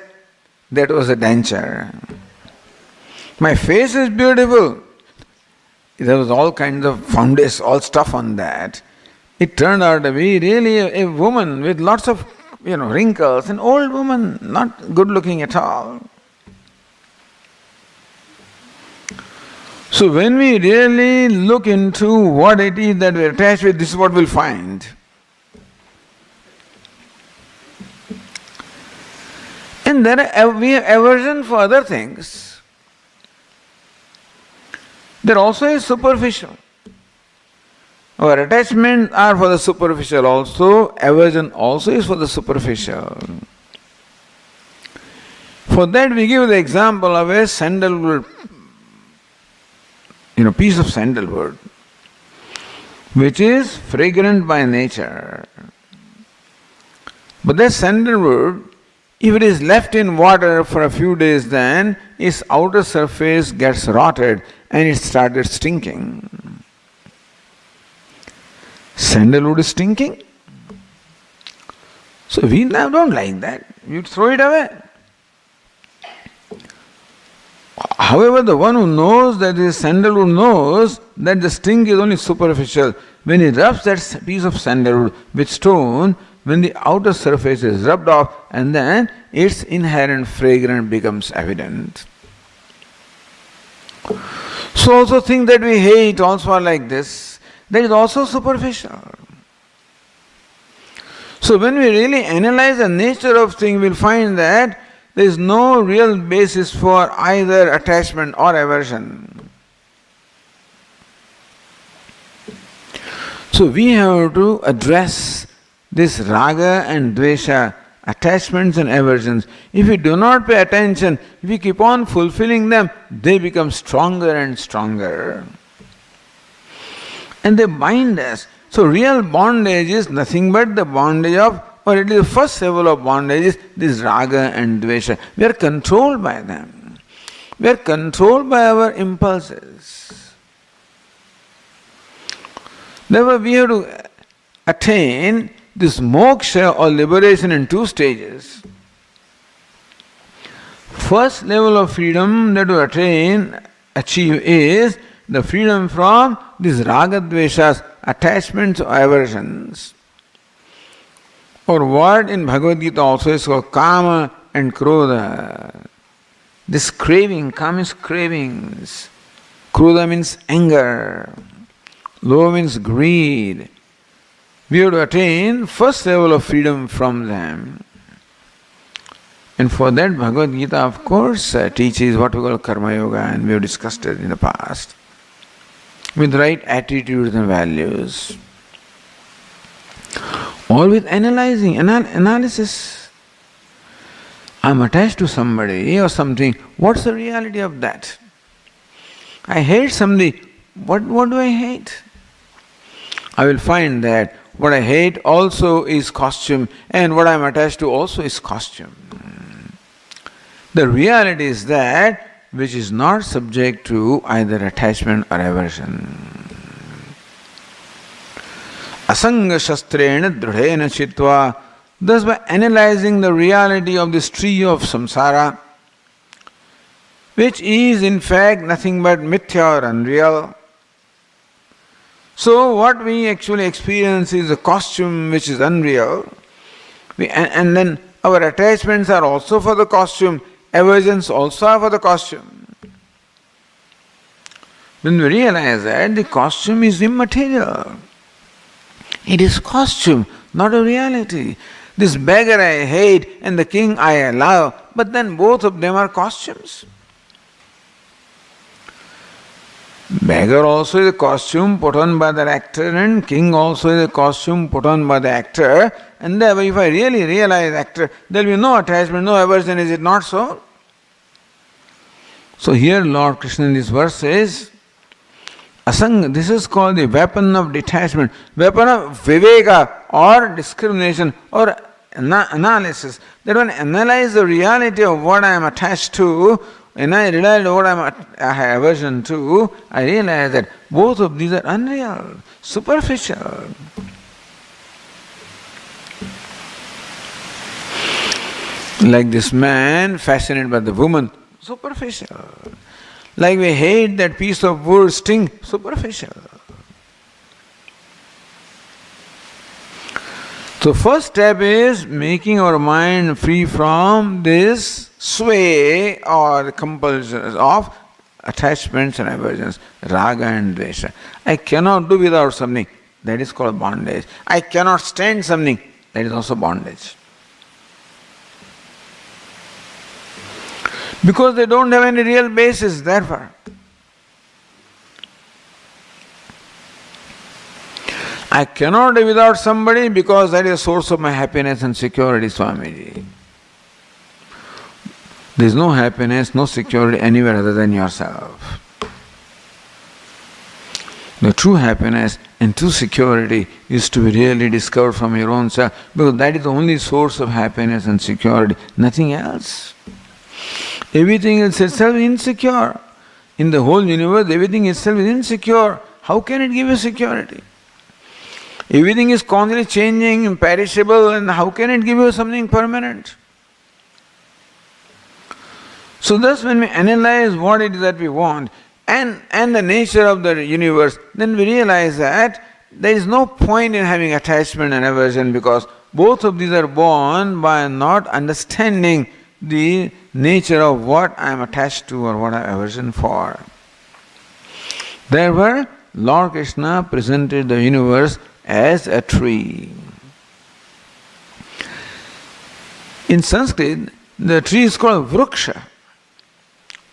That was a denture. My face is beautiful. There was all kinds of foundation, all stuff on that. It turned out to be really a woman with lots of, wrinkles, an old woman, not good looking at all. So when we really look into what it is that we are attached with, this is what we'll find. And then we have aversion for other things. There also is superficial. Our attachments are for the superficial also, aversion also is for the superficial. For that we give the example of a sandalwood, piece of sandalwood, which is fragrant by nature. But that sandalwood, if it is left in water for a few days, then its outer surface gets rotted and it started stinking. Sandalwood is stinking. So we now don't like that. You throw it away. However, the one who knows that is sandalwood knows that the stink is only superficial. When he rubs that piece of sandalwood with stone, when the outer surface is rubbed off, and then its inherent fragrance becomes evident. So also things that we hate also are like this. That is also superficial. So when we really analyze the nature of things, we'll find that there is no real basis for either attachment or aversion. So we have to address this raga and dvesha, attachments and aversions. If we do not pay attention, if we keep on fulfilling them, they become stronger and stronger. And they bind us. So real bondage is nothing but the bondage of, or it is the first level of bondage is this raga and dvesha. We are controlled by them. We are controlled by our impulses. Therefore we have to attain this moksha or liberation in two stages. First level of freedom that we achieve is the freedom from these raga dveshas, attachments or aversions. Or what in Bhagavad Gita also is called kama and krodha. This craving, kama is cravings. Krodha means anger. Lova means greed. We have to attain first level of freedom from them. And for that, Bhagavad Gita, of course, teaches what we call Karma Yoga, and we have discussed it in the past, with right attitudes and values. All with analyzing, analysis. I'm attached to somebody or something. What's the reality of that? I hate somebody. What do I hate? I will find that what I hate also is costume, and what I'm attached to also is costume. The reality is that which is not subject to either attachment or aversion. Asanga shastrena dhrudena chitva. Thus, by analyzing the reality of this tree of samsara, which is in fact nothing but mithya or unreal. So, what we actually experience is a costume which is unreal, and then our attachments are also for the costume, aversions also are for the costume. When we realize that the costume is immaterial, it is costume, not a reality. This beggar I hate and the king I love, but then both of them are costumes. Beggar also is a costume put on by the actor, and king also is a costume put on by the actor. And therefore, if I really realize actor, there will be no attachment, no aversion, is it not so? So here Lord Krishna in this verse says, Asanga, this is called the weapon of detachment, weapon of viveka or discrimination or analysis. That when I analyze the reality of what I am attached to, and I realize what I have aversion to, I realize that both of these are unreal, superficial. Like this man fascinated by the woman, superficial. Like we hate that piece of wood sting, superficial. So first step is making our mind free from this sway or compulsions of attachments and aversions, raga and dvesha. I cannot do without something, that is called bondage. I cannot stand something, that is also bondage. Because they don't have any real basis, therefore. I cannot live without somebody because that is a source of my happiness and security, Swamiji. There is no happiness, no security anywhere other than yourself. The true happiness and true security is to be really discovered from your own self, because that is the only source of happiness and security, nothing else. Everything else itself is insecure. In the whole universe, everything itself is insecure. How can it give you security? Everything is constantly changing, perishable, and how can it give you something permanent? So thus when we analyze what it is that we want and the nature of the universe, then we realize that there is no point in having attachment and aversion, because both of these are born by not understanding the nature of what I am attached to or what I have aversion for. Therefore, Lord Krishna presented the universe as a tree. In Sanskrit, the tree is called vriksha.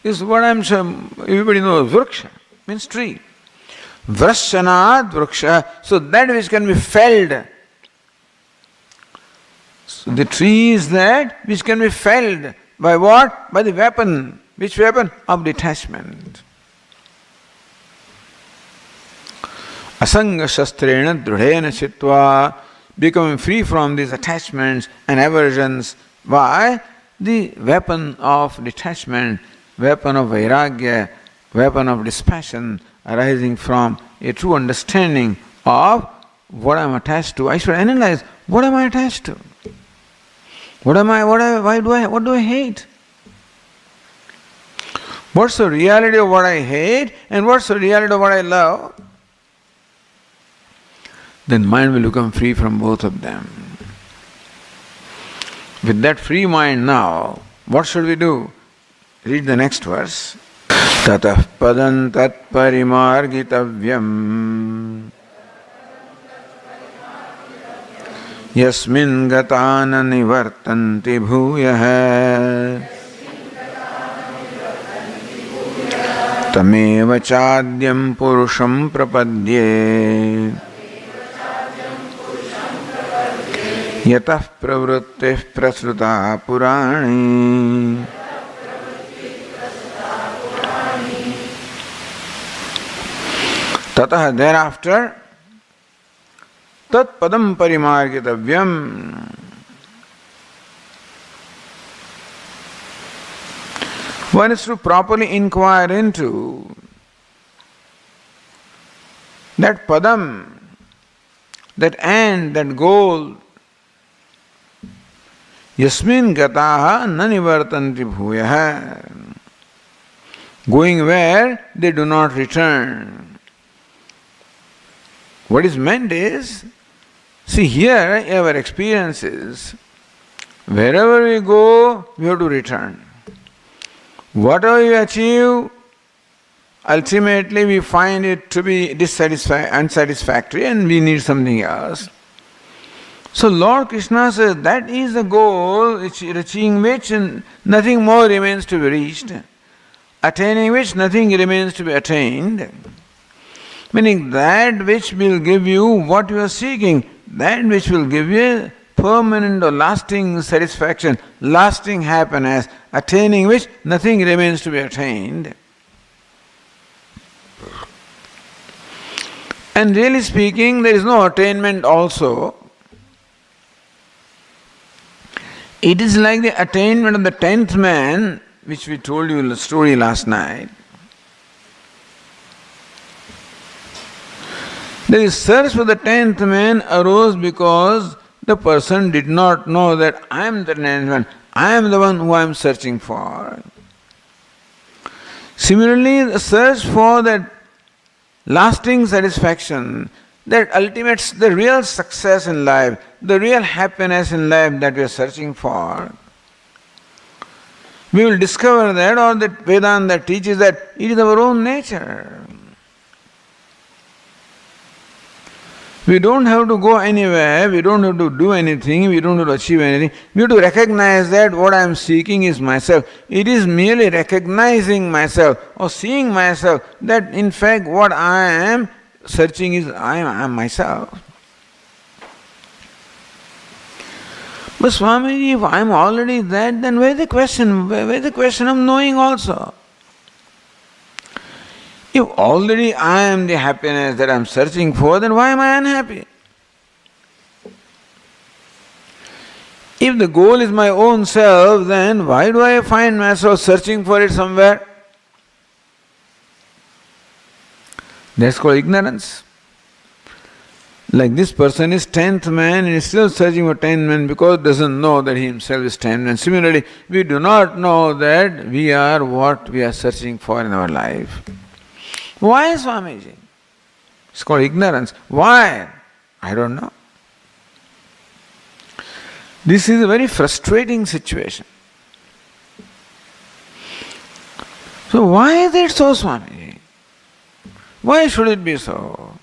This is what I'm sure everybody knows. Vriksha means tree. Vrashanad vriksha, so that which can be felled. So the tree is that which can be felled by what? By the weapon. Which weapon? Of detachment. Asanga shastrena dhrudena chitva, becoming free from these attachments and aversions by the weapon of detachment, weapon of vairagya, weapon of dispassion arising from a true understanding of what I am attached to. I should analyze, what am I attached to? What do I hate? What's the reality of what I hate and what's the reality of what I love? Then mind will become free from both of them. With that free mind now, what should we do? Read the next verse. Tatah padam tat parimargitavyam Yasmin gata na nivartanti bhuyah tameva chadyam purusham prapadye yatah pravruttih prasruta purani. Tatah, thereafter, tat padam parimargitavyam. One is to properly inquire into that padam, that end, that goal. Yasmin gataha nanivartanti bhuyah. Going where they do not return. What is meant is, see here our experience is, wherever we go, we have to return. Whatever we achieve, ultimately we find it to be unsatisfactory and we need something else. So Lord Krishna says that is the goal, reaching which nothing more remains to be reached, attaining which nothing remains to be attained. Meaning that which will give you what you are seeking, that which will give you permanent or lasting satisfaction, lasting happiness, attaining which nothing remains to be attained. And really speaking, there is no attainment also. It is like the attainment of the 10th man, which we told you the story last night. The search for the 10th man arose because the person did not know that I am the 10th man, I am the one who I am searching for. Similarly, the search for that lasting satisfaction, that ultimate, the real success in life, the real happiness in life that we are searching for, we will discover that, or that Vedanta teaches that it is our own nature. We don't have to go anywhere, we don't have to do anything, we don't have to achieve anything. We have to recognize that what I am seeking is myself. It is merely recognizing myself or seeing myself that in fact what I am searching is I am myself. But Swami, if I am already that, then where is the question? Where is the question of knowing also? If already I am the happiness that I am searching for, then why am I unhappy? If the goal is my own self, then why do I find myself searching for it somewhere? That's called ignorance. Like this person is 10th man and is still searching for 10th man because doesn't know that he himself is 10th man. Similarly, we do not know that we are what we are searching for in our life. Why, Swamiji? It's called ignorance. Why? I don't know. This is a very frustrating situation. So why is it so, Swamiji? Why should it be so?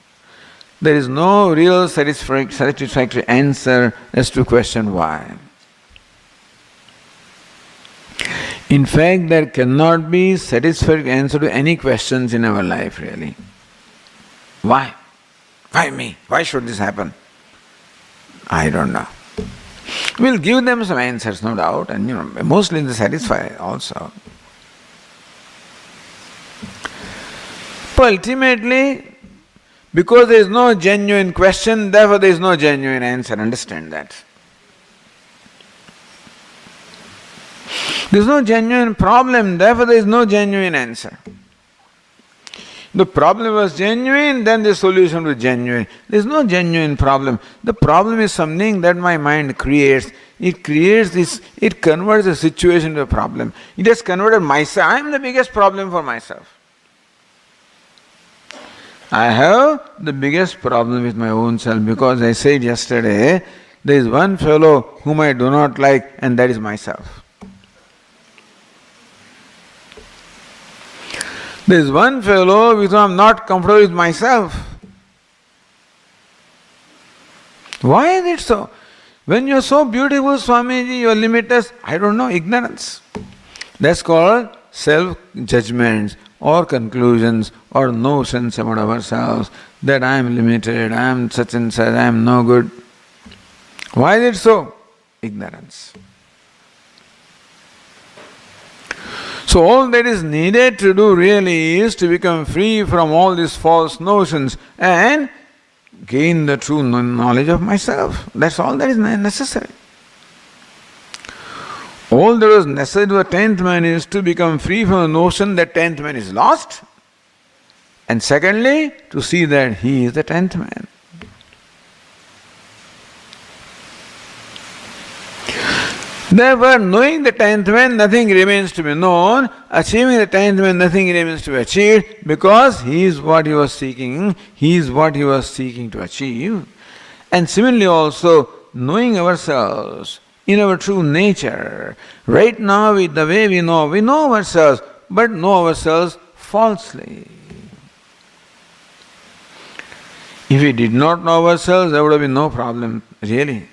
There is no real satisfactory answer as to question why. In fact, there cannot be satisfactory answer to any questions in our life, really. Why? Why me? Why should this happen? I don't know. We'll give them some answers, no doubt, and mostly they satisfy also. But ultimately, because there is no genuine question, therefore there is no genuine answer. Understand that. There is no genuine problem, therefore there is no genuine answer. The problem was genuine, then the solution was genuine. There is no genuine problem. The problem is something that my mind creates. It creates this, it converts a situation to a problem. It has converted myself. I am the biggest problem for myself. I have the biggest problem with my own self because I said yesterday, there is one fellow whom I do not like, and that is myself. There is one fellow with whom I am not comfortable with myself. Why is it so? When you are so beautiful, Swamiji, you are limitless, I don't know, ignorance. That's called self-judgments or conclusions or notions about ourselves that I am limited, I am such and such, I am no good. Why is it so? Ignorance. So all that is needed to do really is to become free from all these false notions and gain the true knowledge of myself. That's all that is necessary. All that was necessary to a 10th man is to become free from the notion that 10th man is lost, and secondly, to see that he is the 10th man. Therefore, knowing the 10th man, nothing remains to be known. Achieving the 10th man, nothing remains to be achieved, because he is what he was seeking, he is what he was seeking to achieve. And similarly also, knowing ourselves in our true nature. Right now, with the way we know ourselves, but know ourselves falsely. If we did not know ourselves, there would have been no problem, really.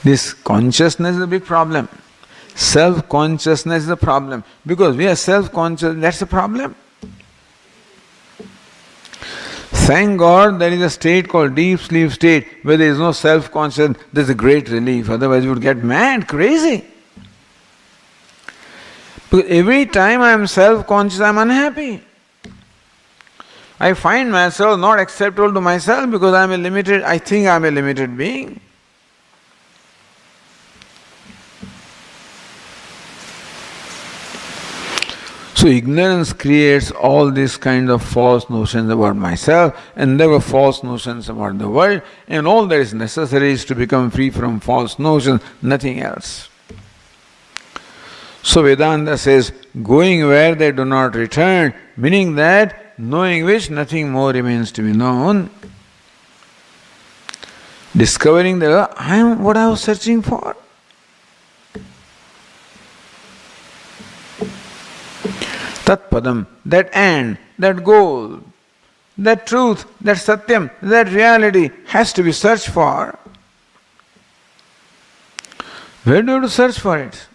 This consciousness is a big problem. Self-consciousness is a problem. Because we are self-conscious, that's a problem. Thank God there is a state called deep sleep state where there is no self-consciousness. There's a great relief. Otherwise you would get mad, crazy. Because every time I am self-conscious, I am unhappy. I find myself not acceptable to myself because I think I am a limited being. So ignorance creates all these kind of false notions about myself, and there were false notions about the world, and all that is necessary is to become free from false notions, nothing else. So Vedanta says, going where they do not return, meaning that knowing which nothing more remains to be known. Discovering that I am what I was searching for. Tat Padam, that end, that goal, that truth, that satyam, that reality has to be searched for. Where do you have to search for it?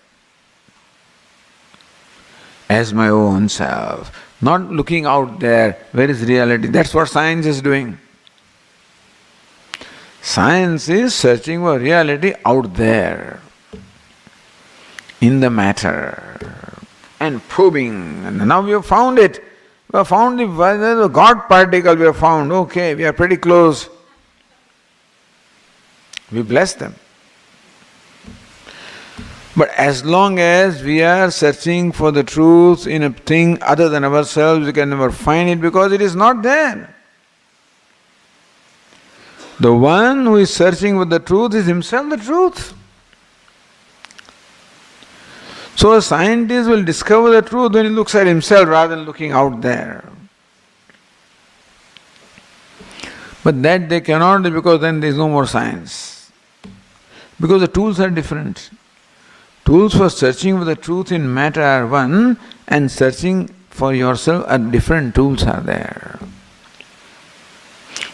As my own self, not looking out there, where is reality? That's what science is doing. Science is searching for reality out there, in the matter. And probing, and now we have found it. We have found the God particle, we have found. Okay, we are pretty close. We bless them. But as long as we are searching for the truth in a thing other than ourselves, we can never find it because it is not there. The one who is searching for the truth is himself the truth. So a scientist will discover the truth when he looks at himself rather than looking out there. But that they cannot do because then there is no more science. Because the tools are different. Tools for searching for the truth in matter are one, and searching for yourself are different tools are there.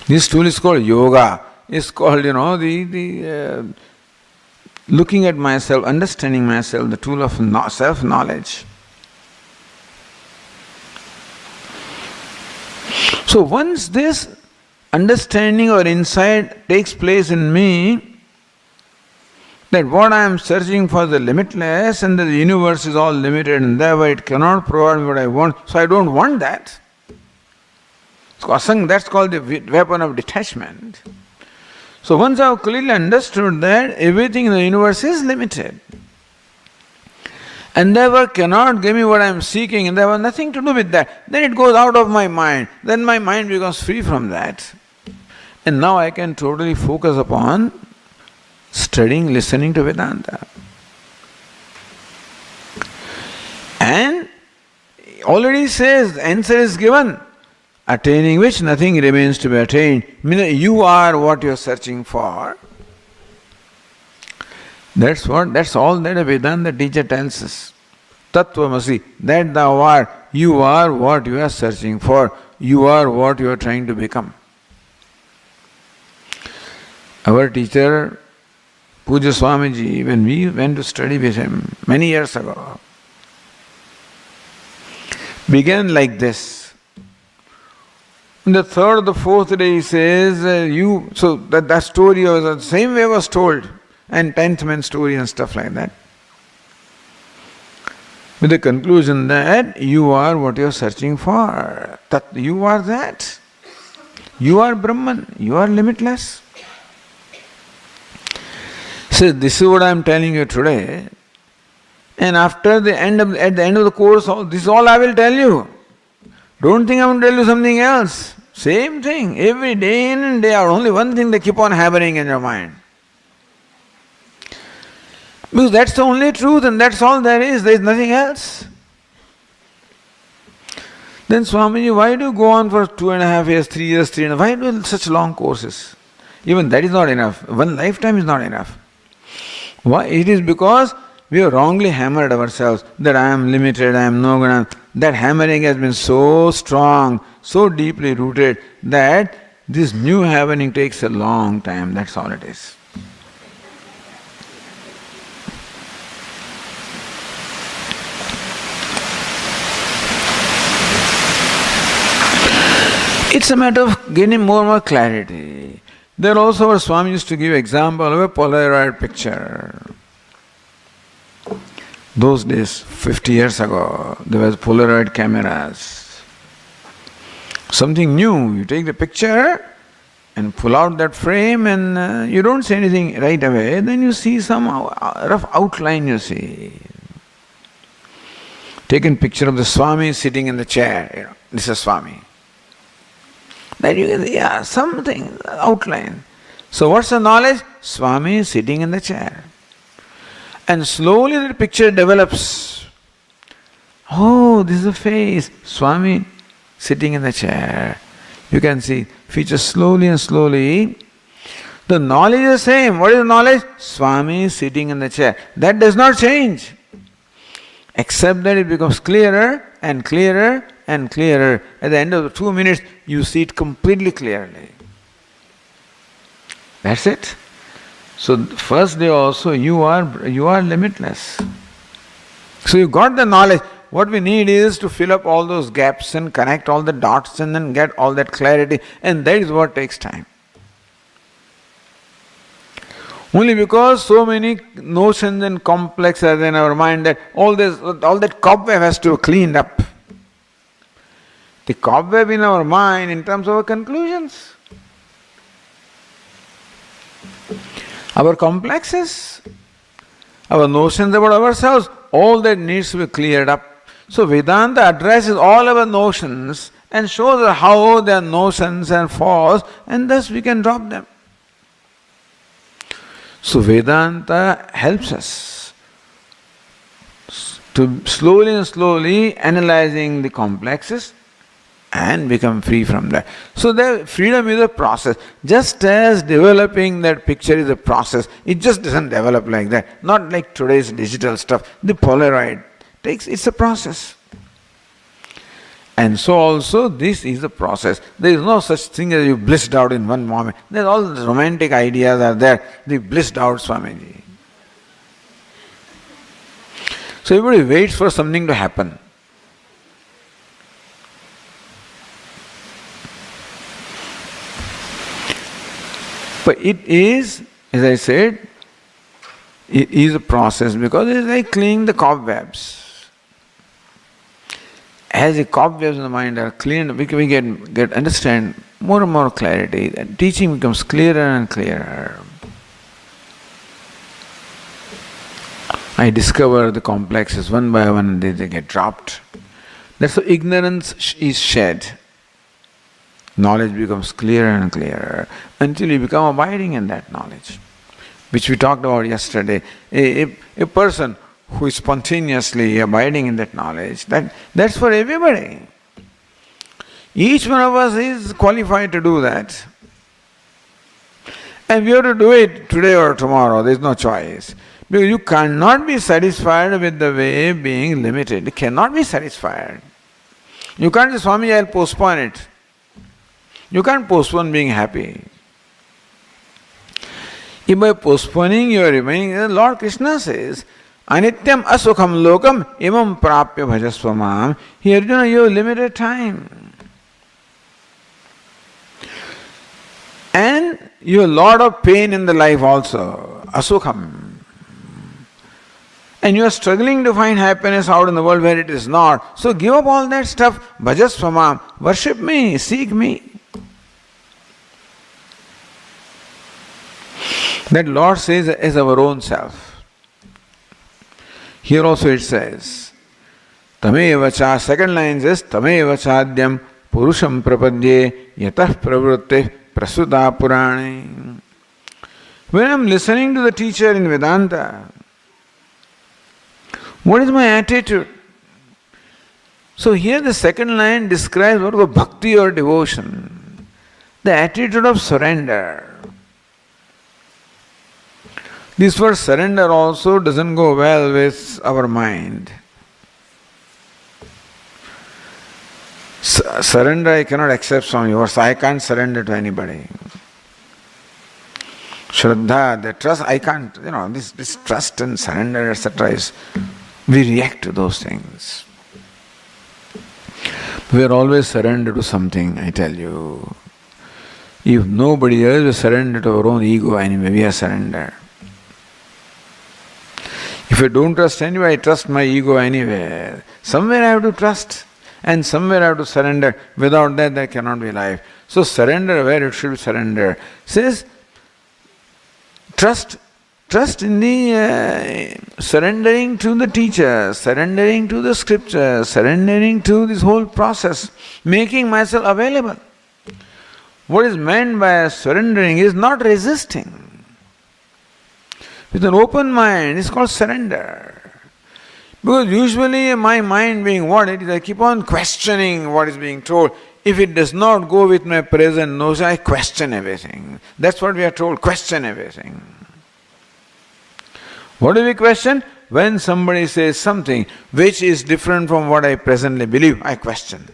This tool is called yoga. It's called, the looking at myself, understanding myself, the tool of self-knowledge. So once this understanding or insight takes place in me, that what I am searching for is the limitless and that the universe is all limited and therefore it cannot provide me what I want, so I don't want that. So asang, that's called the weapon of detachment. So once I have clearly understood that everything in the universe is limited and therefore cannot give me what I am seeking and therefore nothing to do with that, then it goes out of my mind. Then my mind becomes free from that. And now I can totally focus upon studying, listening to Vedanta. And already says, the answer is given. Attaining which nothing remains to be attained. Meaning you are what you are searching for. That's all that a Vedanta teacher tells us. Tattvamasi, that thou art, you are what you are searching for. You are what you are trying to become. Our teacher, Puja Swamiji, when we went to study with him many years ago, began like this. In the third or the fourth day he says, so that story was the same way was told, and 10th man story and stuff like that. With the conclusion that you are what you are searching for. That you are that. You are Brahman. You are limitless. So this is what I am telling you today. And after the end of the course, this is all I will tell you. Don't think I will tell you something else. Same thing. Every day in and day out. Only one thing they keep on hammering in your mind. Because that's the only truth and that's all there is. There is nothing else. Then Swamiji, why do you go on for 2.5 years, 3 years, 3.5? Why do such long courses? Even that is not enough. One lifetime is not enough. Why? It is because we have wrongly hammered ourselves that I am limited, I am no good. That hammering has been so strong, so deeply rooted that this new hammering takes a long time. That's all it is. It's a matter of gaining more and more clarity. There also our Swami used to give example of a Polaroid picture. Those days, 50 years ago, there was Polaroid cameras. Something new, you take the picture and pull out that frame and you don't say anything right away, then you see some rough outline you see. Taken picture of the Swami sitting in the chair, this is Swami. Then you can see, something, outline. So what's the knowledge? Swami is sitting in the chair. And slowly the picture develops. Oh, this is a face. Swami sitting in the chair. You can see features slowly and slowly. The knowledge is the same. What is the knowledge? Swami is sitting in the chair. That does not change. Except that it becomes clearer and clearer and clearer. At the end of the 2 minutes, you see it completely clearly. That's it. So first day also, you are limitless. So you got the knowledge. What we need is to fill up all those gaps and connect all the dots and then get all that clarity. And that is what takes time. Only because so many notions and complexes are in our mind that all that cobweb has to be cleaned up. The cobweb in our mind in terms of our conclusions. Our complexes, our notions about ourselves, all that needs to be cleared up. So Vedanta addresses all our notions and shows us how they are notions and false, and thus we can drop them. So Vedanta helps us to slowly and slowly analyzing the complexes and become free from that. So the freedom is a process. Just as developing that picture is a process, it just doesn't develop like that. Not like today's digital stuff. The Polaroid it's a process. And so also this is a process. There is no such thing as you blissed out in one moment. There's all the romantic ideas are there. The blissed out Swamiji. So everybody waits for something to happen. But it is, as I said, it is a process because it is like cleaning the cobwebs. As the cobwebs in the mind are cleaned, we get understand more and more clarity. And teaching becomes clearer and clearer. I discover the complexes one by one, they get dropped. That's how ignorance is shed. Knowledge becomes clearer and clearer until you become abiding in that knowledge, which we talked about yesterday. A person who is spontaneously abiding in that knowledge, that's for everybody. Each one of us is qualified to do that. And we have to do it today or tomorrow, there is no choice. Because you cannot be satisfied with the way being limited. You cannot be satisfied. You can't say, Swami, I'll postpone it. You can't postpone being happy. If by postponing you are remaining, Lord Krishna says, Anityam asukham lokam imam prapya bhajasvamam. Here, Arjuna, you have limited time. And you have a lot of pain in the life also. Asukham. And you are struggling to find happiness out in the world where it is not. So give up all that stuff. Bhajasvamam. Worship me. Seek me. That Lord says as our own self. Here also it says, Tamevacha, second line says, Tamevachadyam purusham prapadye yatah pravrutte prasuta purane. When I am listening to the teacher in Vedanta, what is my attitude? So here the second line describes what is bhakti or devotion. The attitude of surrender. This word surrender also doesn't go well with our mind. Surrender I cannot accept from you, so I can't surrender to anybody. Shraddha, the trust, I can't, this trust and surrender, etc. We react to those things. We are always surrendered to something, I tell you. If nobody else, we surrender to our own ego anyway, we are surrendered. If I don't trust anyway, I trust my ego anyway. Somewhere I have to trust and somewhere I have to surrender. Without that, there cannot be life. So surrender where it should be surrender. Says, trust in the surrendering to the teacher, surrendering to the scripture, surrendering to this whole process, making myself available. What is meant by surrendering is not resisting. With an open mind, it's called surrender. Because usually my mind being what it is, I keep on questioning what is being told. If it does not go with my present notion, I question everything. That's what we are told, question everything. What do we question? When somebody says something which is different from what I presently believe, I question.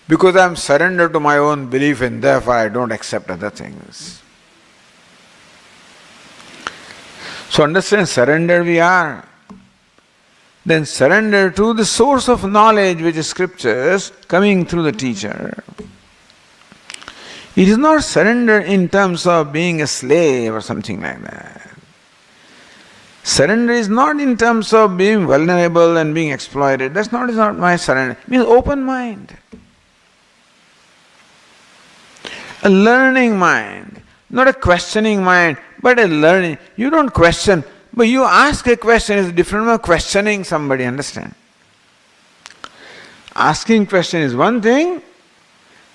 Because I am surrendered to my own belief and therefore I don't accept other things. So understand, surrender we are. Then surrender to the source of knowledge which is scriptures coming through the teacher. It is not surrender in terms of being a slave or something like that. Surrender is not in terms of being vulnerable and being exploited. That's not my surrender. It means open mind. A learning mind. Not a questioning mind, but a learning. You don't question, but you ask a question is different from questioning somebody, understand? Asking question is one thing,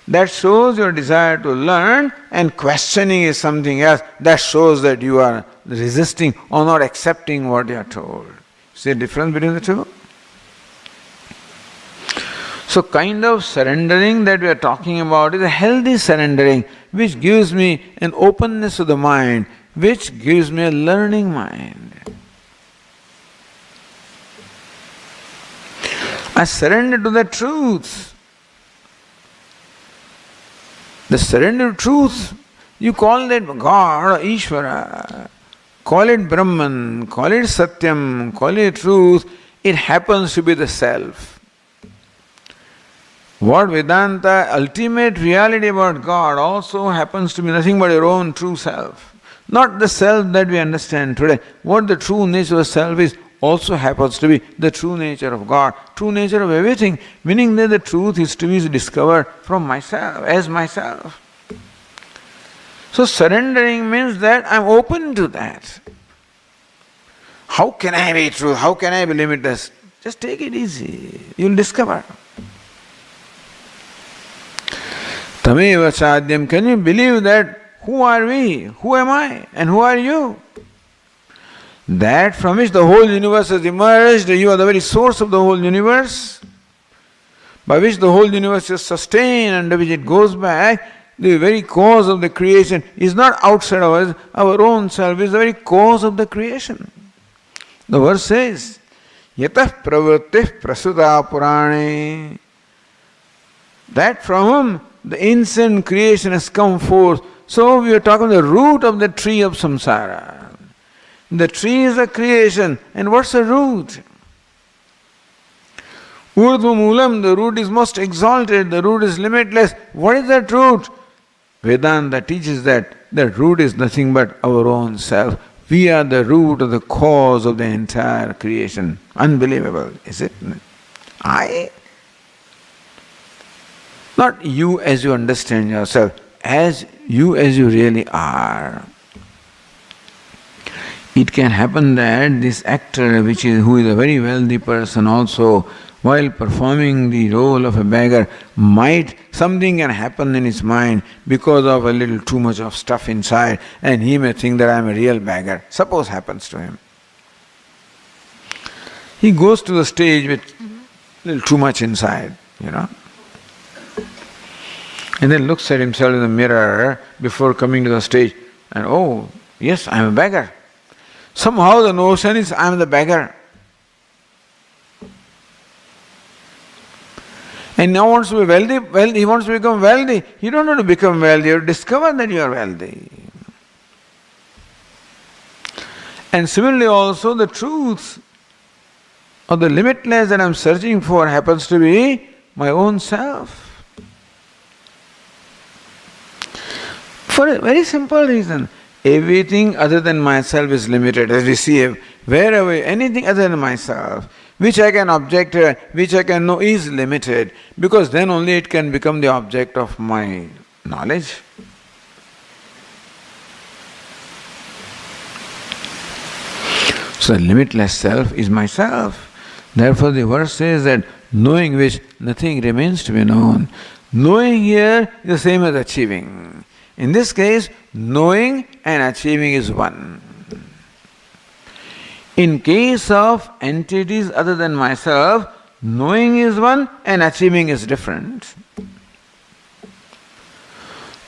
that shows your desire to learn, and questioning is something else, that shows that you are resisting or not accepting what you are told. See the difference between the two? So kind of surrendering that we are talking about is a healthy surrendering, which gives me an openness to the mind, which gives me a learning mind. I surrender to the truth. The surrender to truth, you call that God or Ishvara, call it Brahman, call it Satyam, call it truth, it happens to be the self. What Vedanta, ultimate reality about God also happens to be nothing but your own true self. Not the self that we understand today. What the true nature of self is also happens to be the true nature of God, true nature of everything, meaning that the truth is to be discovered from myself, as myself. So surrendering means that I am open to that. How can I be true? How can I be limitless? Just take it easy. You'll discover. Tameva Chadyam, can you believe that who are we? Who am I? And who are you? That from which the whole universe has emerged, you are the very source of the whole universe, by which the whole universe is sustained and which it goes back. The very cause of the creation is not outside of us, our own self is the very cause of the creation. The verse says, Yatah pravrittih prasuta purane. That from whom the instant creation has come forth, So we are talking the root of the tree of samsara. The tree is a creation, and what's the root? Urdhva Moolam, the root is most exalted, the root is limitless. What is that root? Vedanta teaches that the root is nothing but our own self. We are the root of the cause of the entire creation. Unbelievable, is it? I? Not you as you understand yourself, as you really are. It can happen that this actor, who is a very wealthy person also, while performing the role of a beggar, something can happen in his mind because of a little too much of stuff inside, and he may think that I am a real beggar. Suppose happens to him. He goes to the stage with a little too much inside, and then looks at himself in the mirror before coming to the stage, and oh, yes, I am a beggar. Somehow the notion is I am the beggar. And now wants to be wealthy, he wants to become wealthy. You don't have to become wealthy, you discover that you are wealthy. And similarly also the truth or the limitless that I am searching for happens to be my own self. For a very simple reason. Everything other than myself is limited. As we see, wherever anything other than myself, which I can object, which I can know is limited, because then only it can become the object of my knowledge. So the limitless self is myself. Therefore the verse says that knowing which nothing remains to be known. Knowing here is the same as achieving. In this case, knowing and achieving is one. In case of entities other than myself, knowing is one and achieving is different.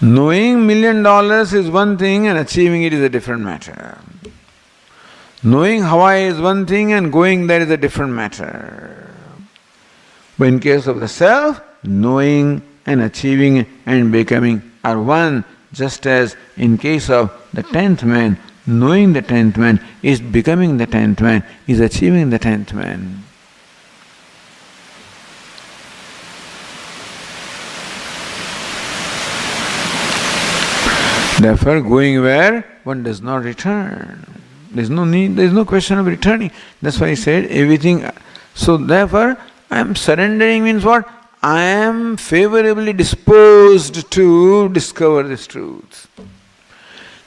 Knowing $1 million is one thing and achieving it is a different matter. Knowing Hawaii is one thing and going there is a different matter. But in case of the self, knowing and achieving and becoming are one, just as in case of the 10th man, knowing the 10th man is becoming the 10th man, is achieving the 10th man. Therefore, going where one does not return. There is no need, there is no question of returning. That's why he said everything. So therefore, I am surrendering means what? I am favorably disposed to discover this truth.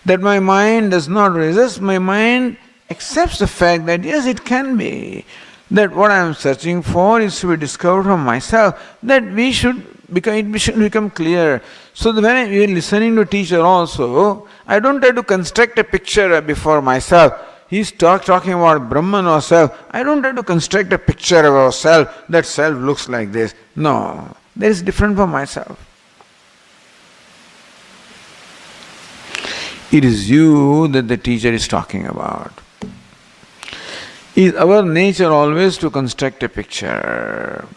That my mind does not resist, my mind accepts the fact that yes, it can be. That what I am searching for is to be discovered from myself. That we should become clear. So that when we are listening to teacher also, I don't try to construct a picture before myself. He's talking about Brahman or self. I don't try to construct a picture of ourself, that self looks like this. No, there is different from myself. It is you that the teacher is talking about. Is our nature always to construct a picture?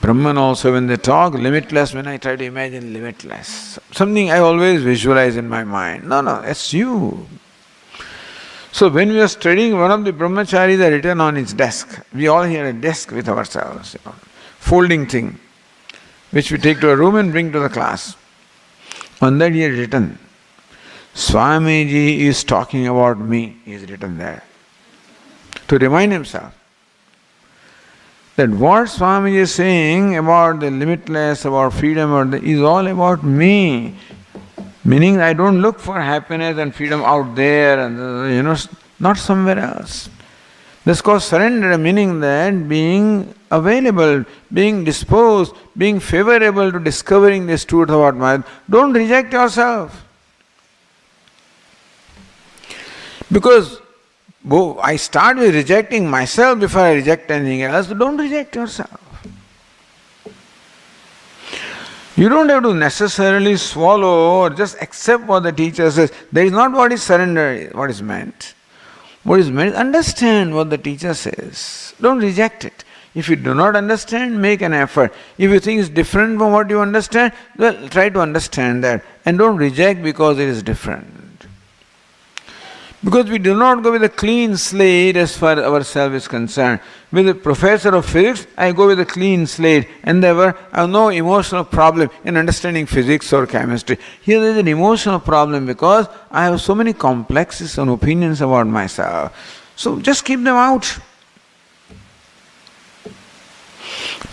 Brahman also, when they talk, limitless, when I try to imagine limitless, something I always visualize in my mind. No, it's you. So when we are studying, one of the brahmacharis are written on his desk. We all have a desk with ourselves, folding thing, which we take to a room and bring to the class. On that he had written, Swamiji is talking about me, he is written there. To remind himself that what Swamiji is saying about the limitless, about freedom, is all about me. Meaning I don't look for happiness and freedom out there and not somewhere else. That's called surrender, meaning that being available, being disposed, being favorable to discovering this truth about myself. Don't reject yourself. Because I start with rejecting myself before I reject anything else. Don't reject yourself. You don't have to necessarily swallow or just accept what the teacher says. That is not what is surrender, what is meant. What is meant is understand what the teacher says. Don't reject it. If you do not understand, make an effort. If you think it's different from what you understand, well, try to understand that and don't reject because it is different. Because we do not go with a clean slate as far as ourselves is concerned. With a professor of physics, I go with a clean slate and therefore I have no emotional problem in understanding physics or chemistry. Here there is an emotional problem because I have so many complexes and opinions about myself. So just keep them out.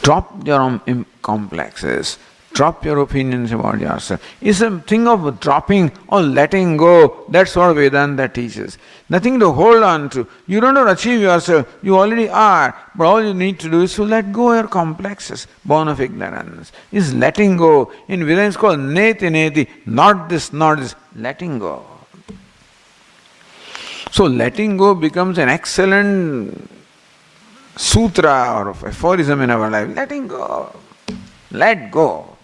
Drop your own complexes. Drop your opinions about yourself. It's a thing of dropping or letting go. That's what Vedanta teaches. Nothing to hold on to. You don't have to achieve yourself. You already are. But all you need to do is to let go your complexes, born of ignorance. Is letting go. In Vedanta it's called neti neti. Not this, not this. Letting go. So letting go becomes an excellent sutra or aphorism in our life. Letting go. Let go.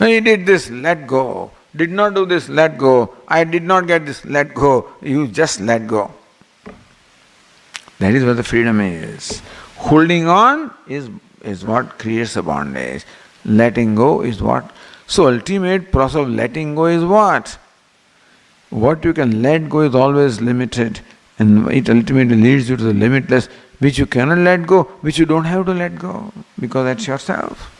He did this, let go. Did not do this, let go. I did not get this, let go. You just let go. That is what the freedom is. Holding on is what creates a bondage. Letting go is what. So ultimate process of letting go is what? What you can let go is always limited, and it ultimately leads you to the limitless, which you cannot let go, which you don't have to let go, because that's yourself.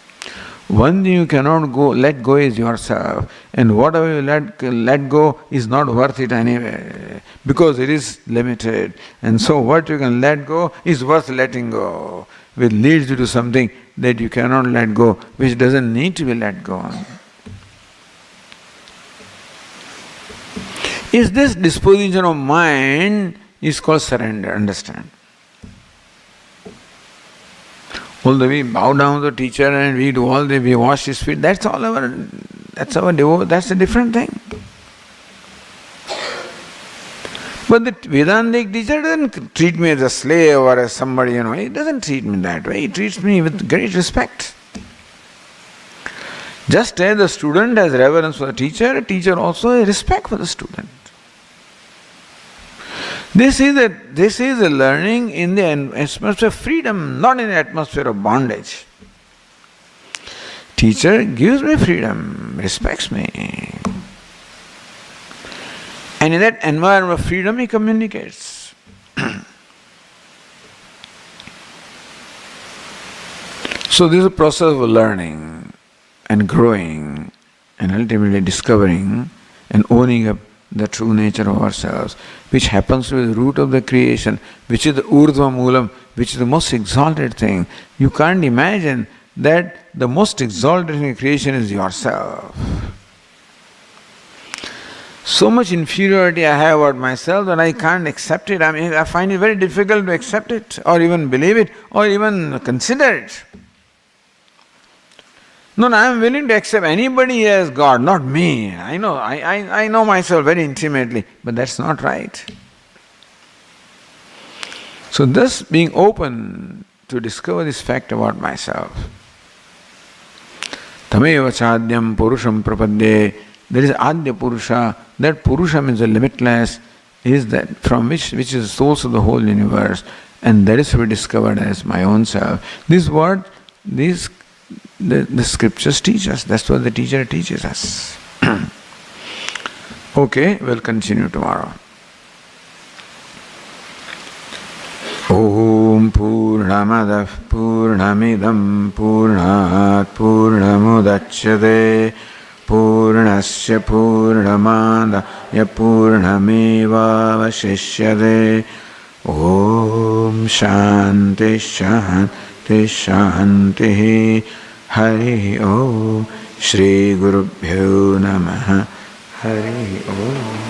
One thing you cannot let go is yourself, and whatever you let go is not worth it anyway, because it is limited. And so what you can let go is worth letting go, which leads you to something that you cannot let go, which doesn't need to be let go. Is this disposition of mind is called surrender, understand? Although we bow down to the teacher and we do all we wash his feet, that's our devotion, that's a different thing. But the Vedantic teacher doesn't treat me as a slave or as somebody, he doesn't treat me that way, he treats me with great respect. Just as the student has reverence for the teacher also has respect for the student. This is a learning in the atmosphere of freedom, not in the atmosphere of bondage. Teacher gives me freedom, respects me. And in that environment of freedom he communicates. So this is a process of learning and growing and ultimately discovering and owning up the true nature of ourselves, which happens to be the root of the creation, which is the urdhva moolam, which is the most exalted thing. You can't imagine that the most exalted thing in creation is yourself. So much inferiority I have about myself that I can't accept it. I find it very difficult to accept it, or even believe it, or even consider it. No, I am willing to accept anybody as God, not me. I know myself very intimately, but that's not right. So thus being open to discover this fact about myself. Tameva chadyam purusham prapadye. There is adya purusha. That purusha means the limitless, is that from which is the source of the whole universe, and that is to be discovered as my own self. This word, the scriptures teach us. That's what the teacher teaches us. Okay, we'll continue tomorrow. Om Purnamadav Purnamidam Purnat Purnamudachyate Purnasya Purnamada Purnameva Vashishyate. Om Shanti Shanti Shanti. Hari Om. Shri Gurubhyo Namaha. Hari Om.